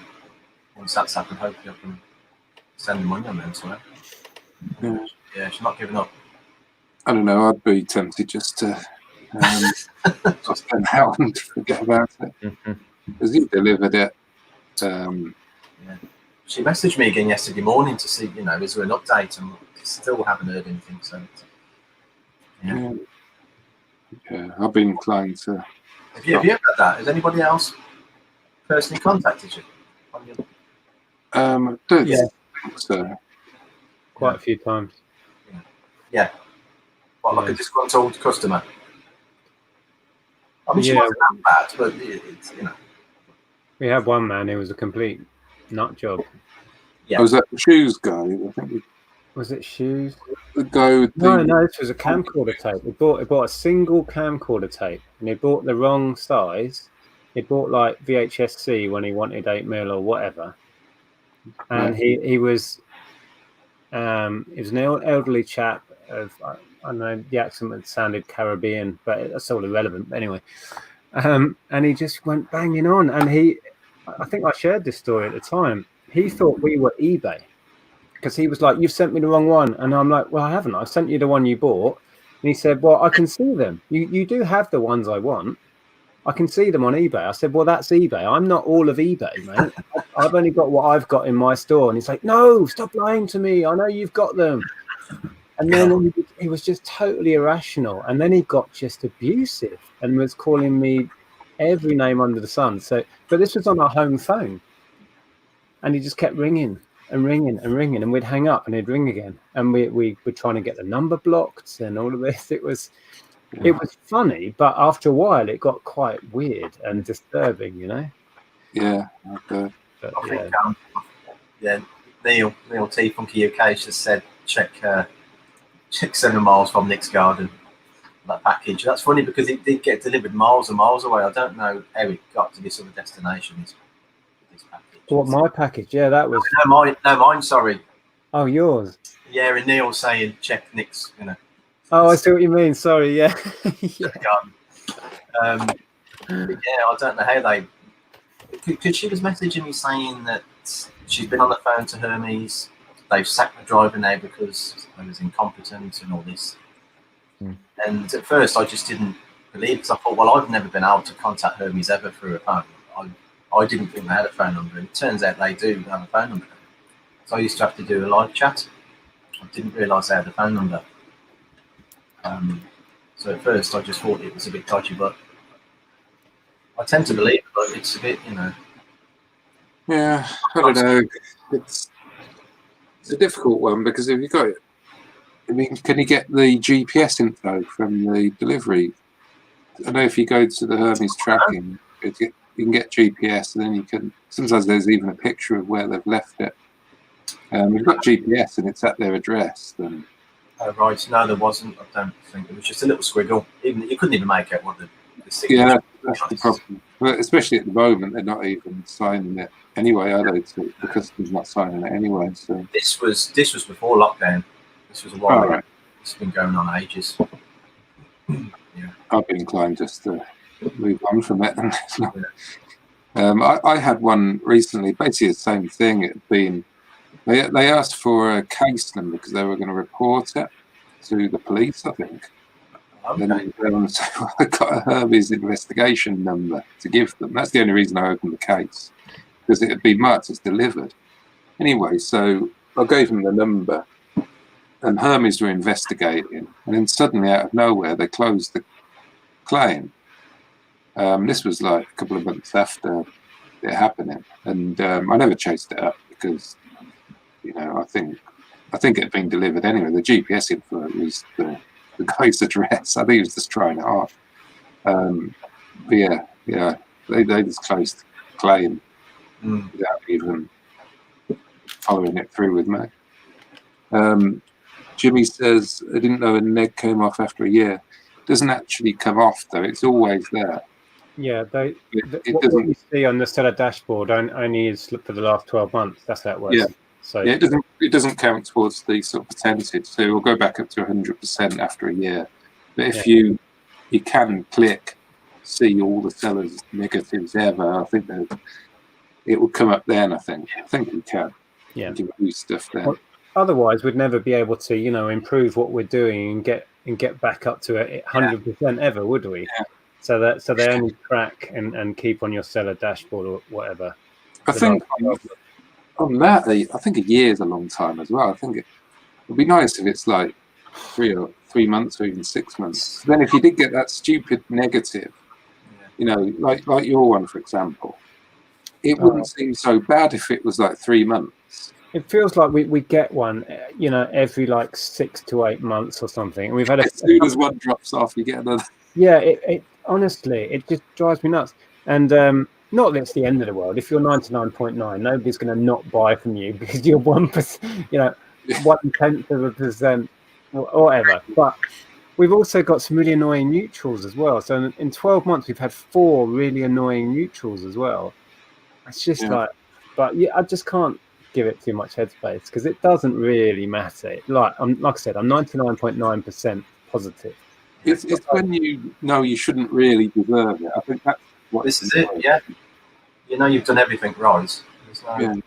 once that's happened, hopefully I can send the money on them to her. Yeah, she's not giving up. I don't know. I'd be tempted just to just send out and forget about it, because you delivered it. She messaged me again yesterday morning to see, is there an update, and still haven't heard anything. So, yeah, I've been inclined to. Have you heard that? Has anybody else personally contacted you? I don't think so. Quite a few times. Yeah. Well, like a disgruntled customer. I mean, she wasn't that bad, but it's, We had one man who was a complete nut job. Yeah. Oh, was that the shoes guy? I think Was it shoes? the guy with No, this was a camcorder tape. He bought a single camcorder tape, and he bought the wrong size. He bought like VHS-C when he wanted 8mm or whatever. And he was an elderly chap of, I don't know, the accent sounded Caribbean, but that's all irrelevant. Anyway, and he just went banging on, and I think I shared this story at the time. He thought we were eBay, because he was like, "You've sent me the wrong one," and I'm like, "Well, I haven't. I sent you the one you bought." And he said, "Well, I can see them. You do have the ones I want. I can see them on eBay." I said, "Well, that's eBay. I'm not all of eBay, mate. I've only got what I've got in my store." And he's like, "No, stop lying to me. I know you've got them." And then he was just totally irrational. And then he got just abusive and was calling me every name under the sun. But this was on our home phone. And he just kept ringing and ringing and ringing. And we'd hang up and he'd ring again. And we were trying to get the number blocked and all of this. It was funny, but after a while it got quite weird and disturbing, Yeah. Okay. But, Neil T Funky UK just said check 7 miles from Nick's garden. That package. That's funny, because it did get delivered miles and miles away. I don't know how it got to this other destination. This package. What, my package? Yeah, that was. No, mine. Sorry. Oh, yours. Yeah, and Neil saying check Nick's. Oh, I see what you mean. Sorry. Yeah. Yeah, I don't know how they. Because she was messaging me saying that she's been on the phone to Hermes. They've sacked the driver now because I was incompetent and all this. And at first, I just didn't believe, because I thought, well, I've never been able to contact Hermes ever through a phone. I didn't think they had a phone number, and it turns out they do have a phone number. So I used to have to do a live chat. I didn't realise they had a phone number. So at first, I just thought it was a bit dodgy, but I tend to believe it, but it's a bit, Yeah, I don't know. It's a difficult one, because if you got it, I mean, can you get the GPS info from the delivery? I know if you go to the Hermes tracking, you can get GPS, and then you can. Sometimes there's even a picture of where they've left it. If you've got GPS and it's at their address, then. Right, no, there wasn't. I don't think it was just a little squiggle. You couldn't even make out what the signature. Yeah, that's the problem. But especially at the moment, they're not even signing it anyway, are they? The customer's not signing it anyway. So This was before lockdown. This was a while ago. right. It's been going on ages. Yeah. I'd be inclined just to move on from it. I had one recently, basically the same thing. It had been they asked for a case number because they were going to report it to the police, I think. Okay. Then so I got a Hermes investigation number to give them. That's the only reason I opened the case, because it had been marked as delivered. Anyway, so I gave them the number, and Hermes were investigating, and then suddenly, out of nowhere, they closed the claim. This was like a couple of months after it happening, and I never chased it up because, you know, I think it had been delivered anyway. The GPS info was the guy's address. I think he was just trying it off. But yeah, they just closed the claim without even following it through with me. Jimmy says, I didn't know a neg came off after a year. It doesn't actually come off though, it's always there. Yeah, It what doesn't. you see on the seller dashboard only is for the last 12 months. That's how it works. Yeah. So Yeah, it doesn't count towards the sort of percentage, so it'll go back up to 100% after a year. But if you can click see all the sellers' negatives ever, I think that it will come up then. I think you can. Yeah. You can do stuff then. Well, otherwise, we'd never be able to, you know, improve what we're doing and get back up to it 100% ever, would we? Yeah. So they only track and keep on your seller dashboard or whatever. I think on that, I think a year is a long time as well. I think it would be nice if it's like 3 months or even 6 months. Then if you did get that stupid negative, you know, like your one, for example, it wouldn't seem so bad if it was like 3 months. It feels like we get one, you know, every like 6 to 8 months or something. And we've had as soon as one drops off, you get another. Yeah, it honestly, it just drives me nuts. And not that it's the end of the world. If you're 99.9, nobody's going to not buy from you because you're 1%, you know, 0.1% or whatever. But we've also got some really annoying neutrals as well. So in 12 months, we've had 4 really annoying neutrals as well. It's just like, but yeah, I just can't give it too much headspace because it doesn't really matter. Like I said, I'm 99.9% positive. It's when you know you shouldn't really deserve it. I think that's what this is it. Yeah, you know you've done everything right. Yeah. I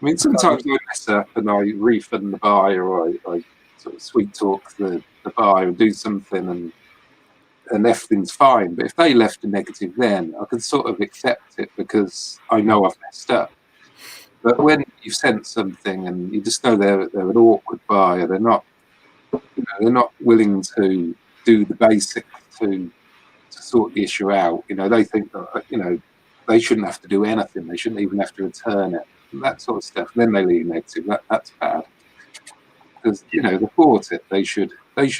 mean, sometimes I mess up and I refund the buyer, or I sort of sweet talk the buyer and do something, and everything's fine. But if they left a negative, then I can sort of accept it because I know I've messed up. But when you've sent something and you just know they're an awkward buyer, they're not willing to do the basics to sort the issue out. You know, they think that, you know, they shouldn't have to do anything. They shouldn't even have to return it. That sort of stuff. Then they leave negative. That's bad. Because, you know, they bought it. They should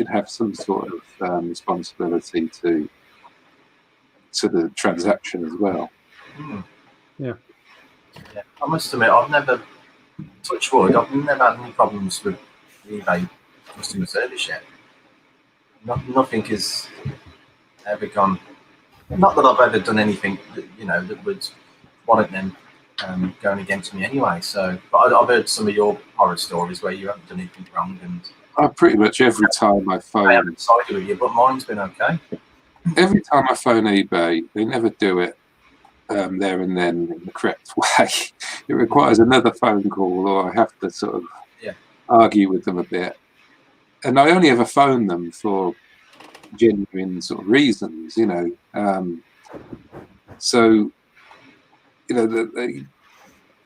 have some sort of responsibility to the transaction as well. Yeah. I must admit, I've never, touch wood, I've never had any problems with eBay customer service yet. Nothing has ever gone. Not that I've ever done anything that, you know, that would warrant them going against me anyway. So, but I've heard some of your horror stories where you haven't done anything wrong, and Pretty much every time I phone, I haven't sided with you, but mine's been okay. Every time I phone eBay, they never do it there and then in the correct way. It requires another phone call, or I have to sort of argue with them a bit. And I only ever phone them for genuine sort of reasons, you know. So, you know,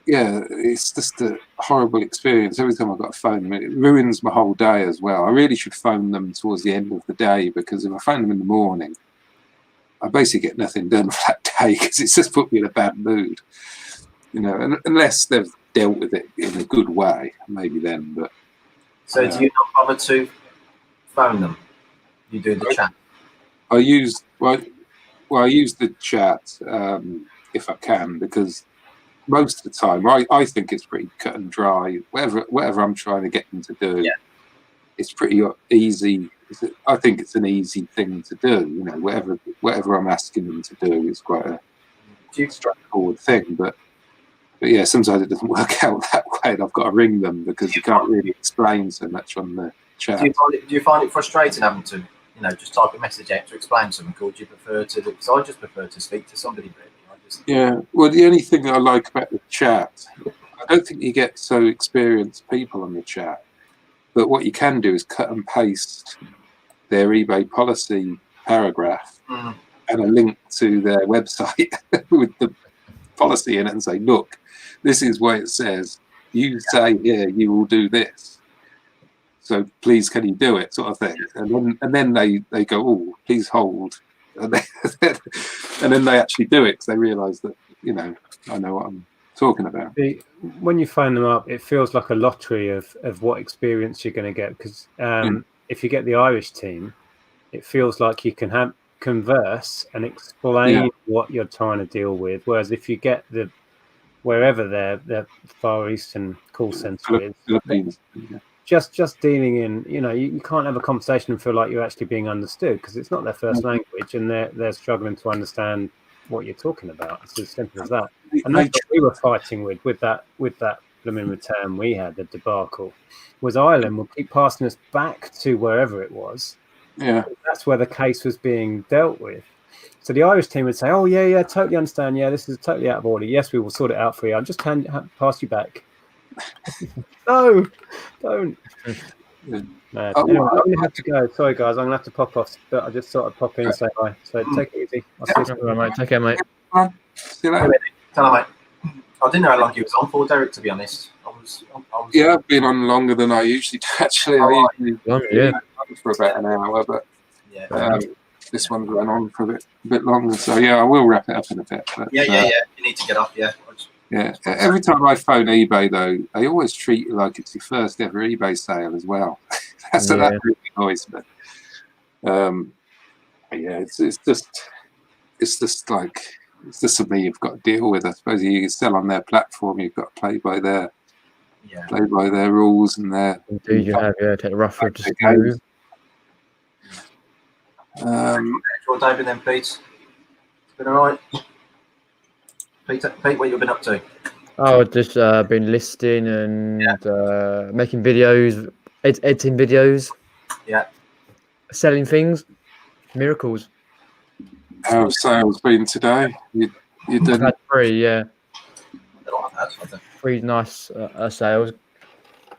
it's just a horrible experience. Every time I've got to phone them, it ruins my whole day as well. I really should phone them towards the end of the day, because if I phone them in the morning, I basically get nothing done for that day, because it's just put me in a bad mood, you know. And unless they've dealt with it in a good way, maybe then. But so, do you not bother to phone them? You do the chat. I use the chat if I can, because most of the time I think it's pretty cut and dry. Whatever I'm trying to get them to do, it's pretty easy. I think it's an easy thing to do. You know, whatever I'm asking them to do is quite a straightforward thing, but yeah, sometimes it doesn't work out that way, and I've got to ring them because you can't really explain so much on the chat. Do you find it frustrating having to, just type a message out to explain something? Or do you prefer to? Because I just prefer to speak to somebody. Really, yeah. Well, the only thing I like about the chat, I don't think you get so experienced people on the chat, but what you can do is cut and paste their eBay policy paragraph and a link to their website with the policy in it and say, look, this is what it says. You say here you will do this. So please, can you do it, sort of thing. And then they go, oh, please hold. And then they actually do it because they realise that, I know what I'm talking about. When you phone them up, it feels like a lottery of what experience you're going to get. Because if you get the Irish team, it feels like you can converse and explain what you're trying to deal with. Whereas if you get wherever their Far Eastern call centre is, just dealing in, you can't have a conversation and feel like you're actually being understood because it's not their first language and they're struggling to understand what you're talking about. It's as simple as that. And that's what we were fighting with that blooming return we had, the debacle, was Ireland will keep passing us back to wherever it was. Yeah, that's where the case was being dealt with. So the Irish team would say, "Oh yeah, totally understand. Yeah, this is totally out of order. Yes, we will sort it out for you. I'll just pass you back." No, don't. Anyway, I'm gonna have to go. Sorry, guys, I'm gonna have to pop off. But I just thought I'd pop in and say hi. So take it easy. I'll see you mate. Take care, mate. See you later. Tell her, mate. I didn't know how long you was on for, Derek. To be honest, I was. Yeah, I've been on longer than I usually do. Actually, I usually for about an hour, but this one's run on for a bit longer. So yeah, I will wrap it up in a bit. But, yeah. You need to get off. Yeah. Yeah. Every time I phone eBay, though, they always treat you like it's your first ever eBay sale as well. So that really annoys me. Yeah, it's just something you've got to deal with. I suppose you sell on their platform, you've got to play by their rules and their. Indeed, you have. Yeah, take the rough with the smooth. Your day been then, Pete? It's been all right. Pete, what you been up to? Oh, just been listing and making videos, editing videos. Yeah. Selling things. Miracles. How have sales been today? You did had 3, yeah. Three nice sales.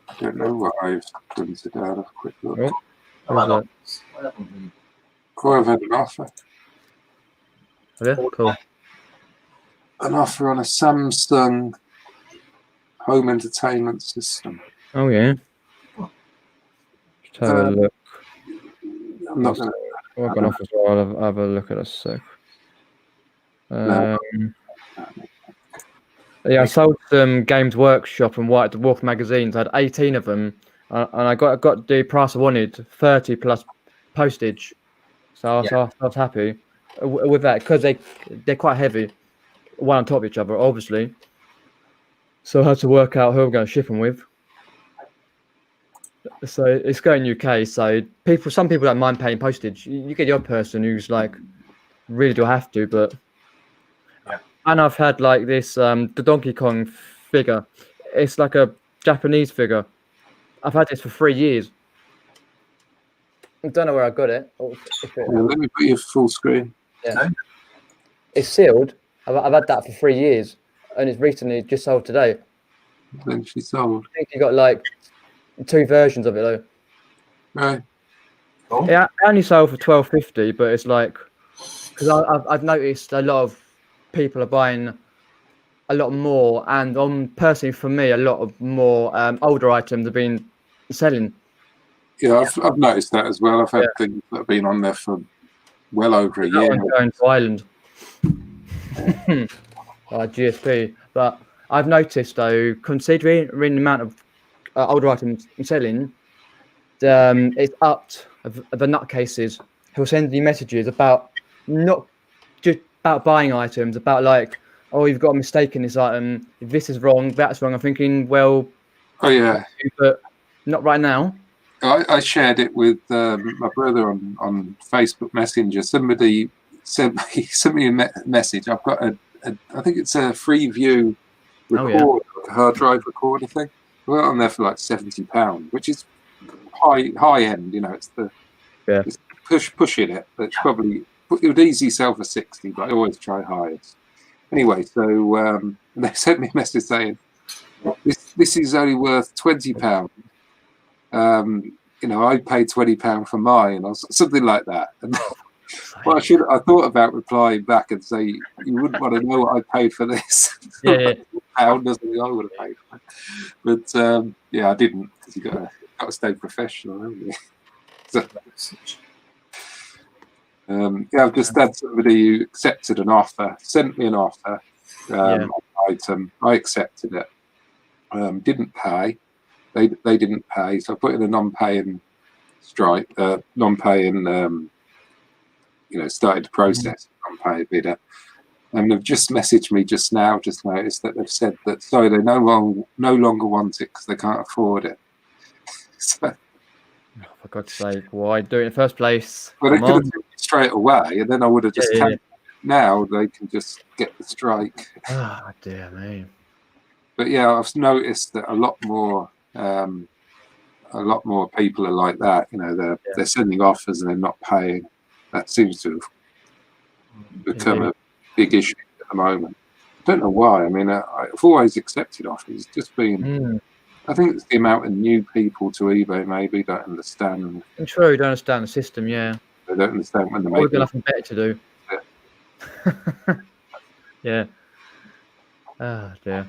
I don't know what I've done today. I'll have a quick look. I've had an offer. Yeah, cool. An offer on a Samsung home entertainment system. Oh yeah. Just have a look. I'm not going to. I've gone off as well. I'll have a look at a sec. Yeah, I sold some Games Workshop and White Dwarf magazines. I had 18 of them, and I got the price I wanted, 30 plus postage. So I was happy with that because they're quite heavy, one on top of each other, obviously. So I had to work out who I'm going to ship them with. So it's going UK. So some people don't mind paying postage. You get the odd person who's like, really do I have to? But and I've had like this the Donkey Kong figure. It's like a Japanese figure. I've had this for 3 years. I don't know where I got it. Let me put you full screen. Yeah. It's sealed. I've had that for 3 years, and it's recently just sold today. Eventually sold. I think you got like 2 versions of it though. Right. Cool. Yeah, I only sold for $12.50, but it's like because I've noticed a lot of people are buying a lot more, and personally for me, a lot of more older items have been selling. Yeah, I've noticed that as well. I've had things that have been on there for well over a year. Going to Ireland, GSP. But I've noticed though, considering the amount of older items I'm selling, it's upped the nutcases who will send you messages about not just about buying items, about like, oh, you've got a mistake in this item. If this is wrong, that's wrong. I'm thinking, well, oh yeah, but not right now. I shared it with my brother on Facebook Messenger. Somebody sent me a message. I've got a I think it's a Freeview Oh, yeah. recorder, like a hard drive recorder thing. I went on there for like £70, which is high end. You know, it's the Yeah. it's pushing it. But it's probably it would easily sell for 60, but I always try highest. Anyway, so they sent me a message saying this is only worth £20. You know, I paid £20 for mine, or something like that. And well, I thought about replying back and say you wouldn't want to know what I paid for this. Yeah. Pound doesn't I would have paid for it. But yeah, I didn't, because you got to stay professional, haven't you? So, yeah, I've just had somebody who accepted an offer, sent me an offer, item. I accepted it. Didn't pay. They didn't pay, so I put in a non-paying strike, non-paying. You know, started the process, non-pay bidder, and they've just messaged me just now. Just noticed that they've said that sorry, they no longer want it because they can't afford it. So, For God's sake, why do it in the first place? well, they could have took it straight away, and then I would have just. Now they can just get the strike. Oh dear me. But yeah, I've noticed that a lot more people are like that. You know, they're sending offers and they're not paying. That seems to have become a big issue at the moment. I don't know why. I mean, I've always accepted offers. It's just been, I think it's the amount of new people to eBay maybe don't understand. True, don't understand the system. Yeah, they don't understand when they're We've got nothing better to do. Yeah. Oh dear.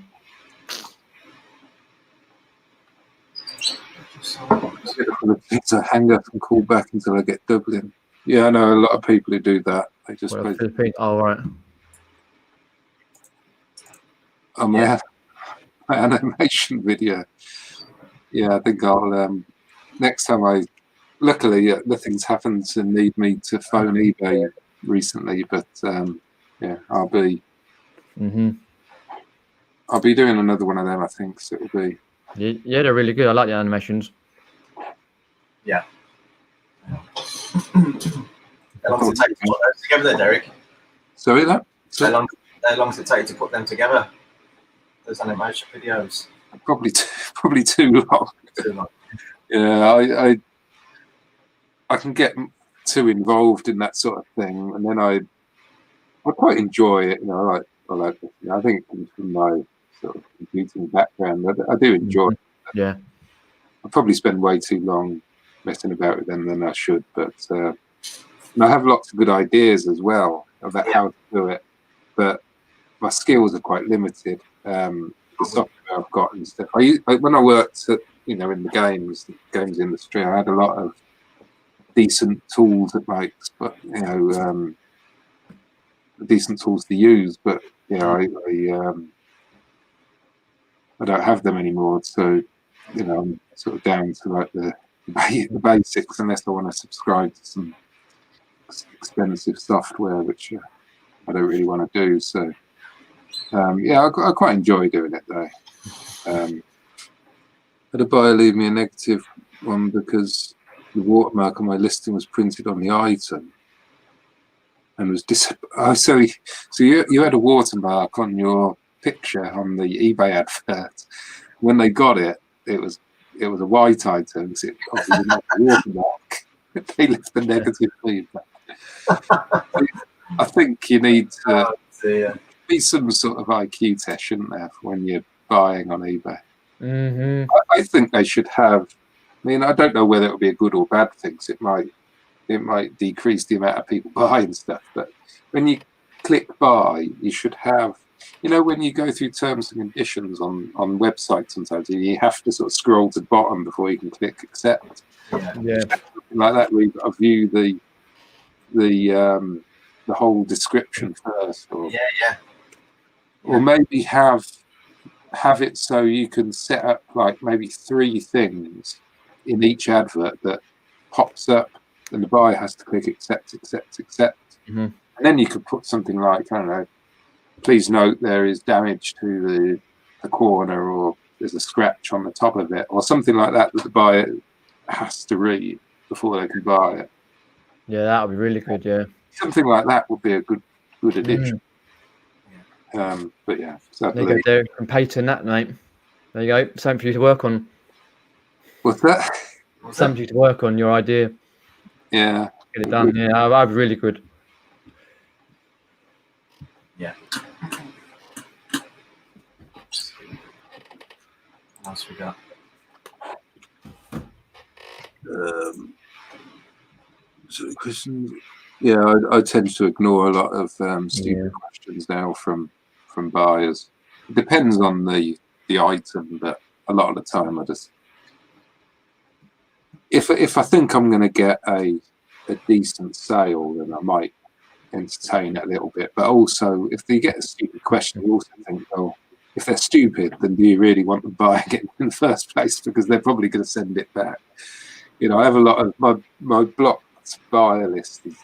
To hang up and call back until I get Dublin. Yeah, I know a lot of people who do that. They just play. Oh, right. My animation video. Yeah, I think I'll next time luckily nothing's happened to need me to phone eBay recently, but yeah, I'll be doing another one of them, I think. So it'll be. Yeah, they're really good. I like the animations. Yeah. How long does it take to put those together, Derek? Sorry, that? How long does it take to put them together? Those animation videos? Probably too long. Too long. Yeah, I can get too involved in that sort of thing, and then I quite enjoy it. You know, I like it. I think from my sort of computing background, I do enjoy it. Yeah. I probably spend way too long messing about with them than I should, but and I have lots of good ideas as well about how to do it, but my skills are quite limited. The software I've got and stuff. When I worked at, in the games industry, I had a lot of decent tools at my, decent tools to use, but I don't have them anymore. So I'm sort of down to like the basics, unless I want to subscribe to some expensive software, which I don't really want to do. So I quite enjoy doing it though. Had a buyer leave me a negative one because the watermark on my listing was printed on the item and was so you had a watermark on your picture on the eBay advert. When they got it, it was a white item, so it obviously didn't have a watermark. They left the negative feedback. I think you need to be some sort of IQ test, shouldn't there, when you're buying on eBay? I think they should have. I mean, I don't know whether it'll be a good or bad thing. So it might decrease the amount of people buying stuff. But when you click buy, you should have. When you go through terms and conditions on websites, sometimes you have to sort of scroll to the bottom before you can click accept. Yeah. Like that, where you've got to view the whole description first, or maybe have it so you can set up like maybe 3 things in each advert that pops up, and the buyer has to click accept, and then you could put something like, I don't know, please note there is damage to the corner, or there's a scratch on the top of it, or something like that the buyer has to read before they can buy it. Yeah, that would be really good. Yeah, something like that would be a good addition. But yeah, There you go, Derek, and Peyton that, mate. There you go. Something for you to work on. what's that? Something for you to work on, your idea. Yeah. Get it done. Yeah, I'd be really good. Yeah. What else we got? So questions. Yeah, I tend to ignore a lot of stupid questions now from buyers. It depends on the item, but a lot of the time I just, if I think I'm going to get a decent sale, then I might entertain it a little bit. But also, if they get a stupid question, you also think, well, if they're stupid, then do you really want to buy it in the first place? Because they're probably going to send it back. You know, I have a lot of my blocked buyer list is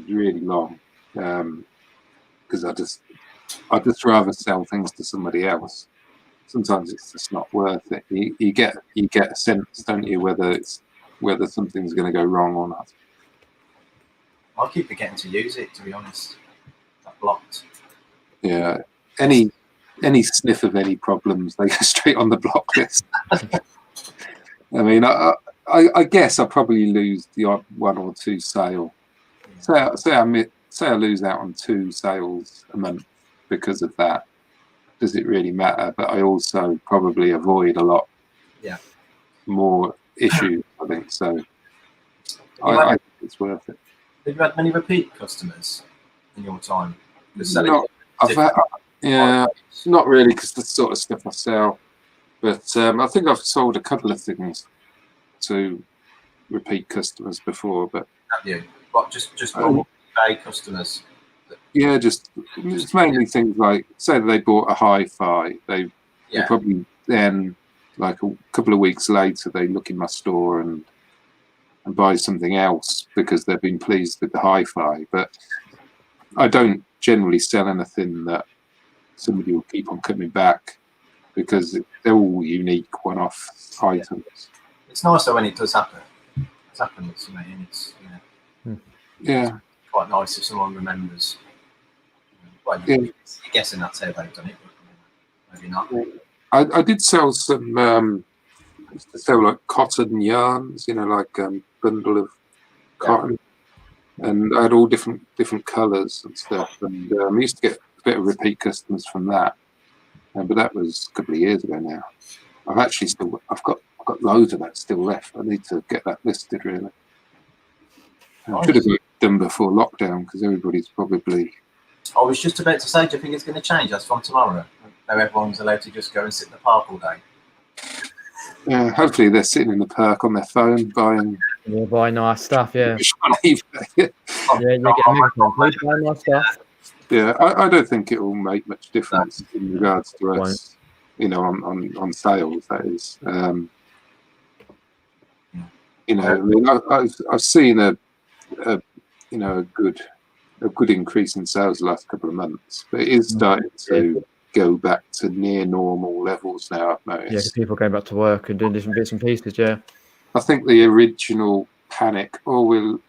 really long, because I just rather sell things to somebody else. Sometimes it's just not worth it. You get a sense, don't you, whether something's going to go wrong or not. I keep forgetting to use it, to be honest. That blocked. Yeah. Any sniff of any problems, they go straight on the block list. I mean, I guess I probably lose the odd one or two sale. Say I lose out on 2 sales a month because of that. Does it really matter? But I also probably avoid a lot more issues, I think. So I think it's worth it. Have you had many repeat customers in your time? Not really, because the sort of stuff I sell. But I think I've sold a couple of things to repeat customers before. But have you? What, just normal eBay customers? Yeah, it's mainly things like, say they bought a HiFi, they probably then, like a couple of weeks later, they look in my store and buy something else because they've been pleased with the HiFi. But I don't generally sell anything that somebody will keep on coming back, because they're all unique one-off items. It's nice though when it does happen. It's happened to me, and it's yeah, quite nice if someone remembers. Well, you're guessing that's how they've done it, but maybe not. I did sell some like cotton yarns, like bundle of cotton, and I had all different colours and stuff. And I used to get a bit of repeat customers from that, but that was a couple of years ago now. I've got loads of that still left. I need to get that listed really. I should have got it done before lockdown, because everybody's probably. I was just about to say, do you think it's going to change? That's from tomorrow. Now everyone's allowed to just go and sit in the park all day. Yeah, hopefully they're sitting in the park on their phone buying. Yeah, buy nice stuff. Yeah. On eBay. Yeah, you get everything. Buy nice stuff. Yeah, I don't think it will make much difference in regards to us, on sales. That is, I mean, I've seen a good increase in sales the last couple of months, but it is starting to go back to near normal levels now, I've noticed. Yeah, 'cause people going back to work and doing different bits and pieces. Yeah, I think the original panic, we're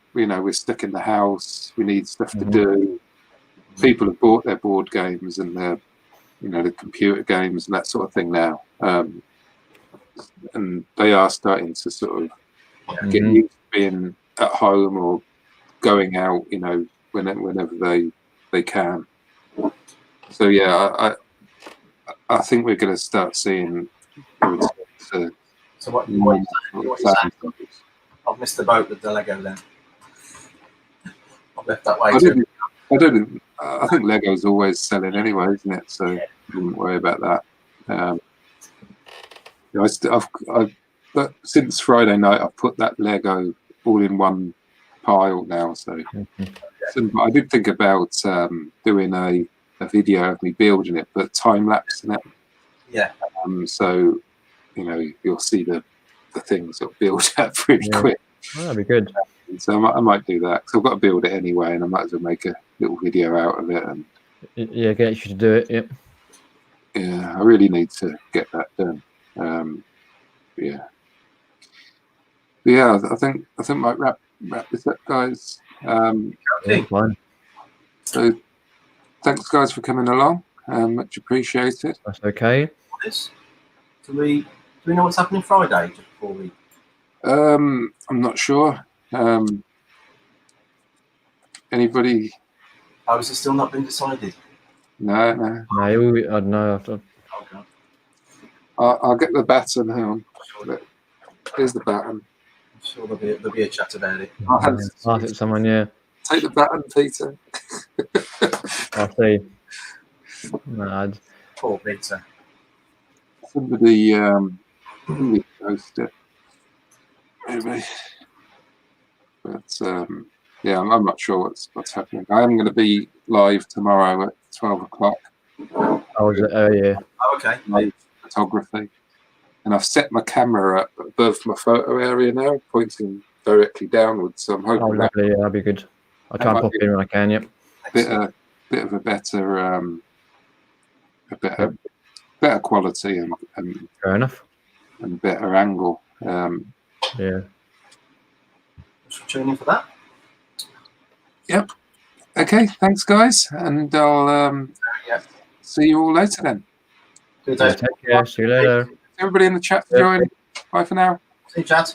stuck in the house, we need stuff to do. People have bought their board games and their, the computer games and that sort of thing now, and they are starting to sort of get used to being at home or going out, whenever they can. So yeah, I think we're going to start seeing. So what you saying? I've missed the boat with the Lego then. I've left that way too. I think Lego's always selling anyway, isn't it? So I wouldn't worry about that. But since Friday night, I've put that Lego all in one pile now. So I did think about doing a video of me building it, but time lapsing it. Yeah. So you'll see the things that build up pretty quick. Oh, that'd be good. So I might do that, because I've got to build it anyway, and I might as well make a little video out of it. And get you to do it. Yep. Yeah, I really need to get that done. I think I might wrap this up, guys. Fine. So thanks, guys, for coming along. Much appreciated. That's okay. This? Do we know what's happening Friday? Just before we. I'm not sure. Anybody? Oh, has it still not been decided? No. No, I don't know. Okay. I'll get the baton. Hang on. Here's the baton. I'm sure there'll be a chat about it. Ask it to someone, yeah. Take the baton, Peter. I'll see. No, Poor Peter. Somebody post it. Maybe. But yeah, I'm not sure what's happening. I am going to be live tomorrow at 12 o'clock. oh, yeah. Oh, okay. Live photography. And I've set my camera up above my photo area now, pointing directly downwards. So I'm hoping Oh, lovely. Yeah, that'd be good. I'll try and pop in when I can. Yep. bit of a better quality and Fair enough. and better angle. Yeah. Thanks for tuning in for that. Yep. Okay. Thanks, guys, and I'll see you all later then. Good day. Take care. See you later. Everybody in the chat for joining. Bye for now. See you, chat.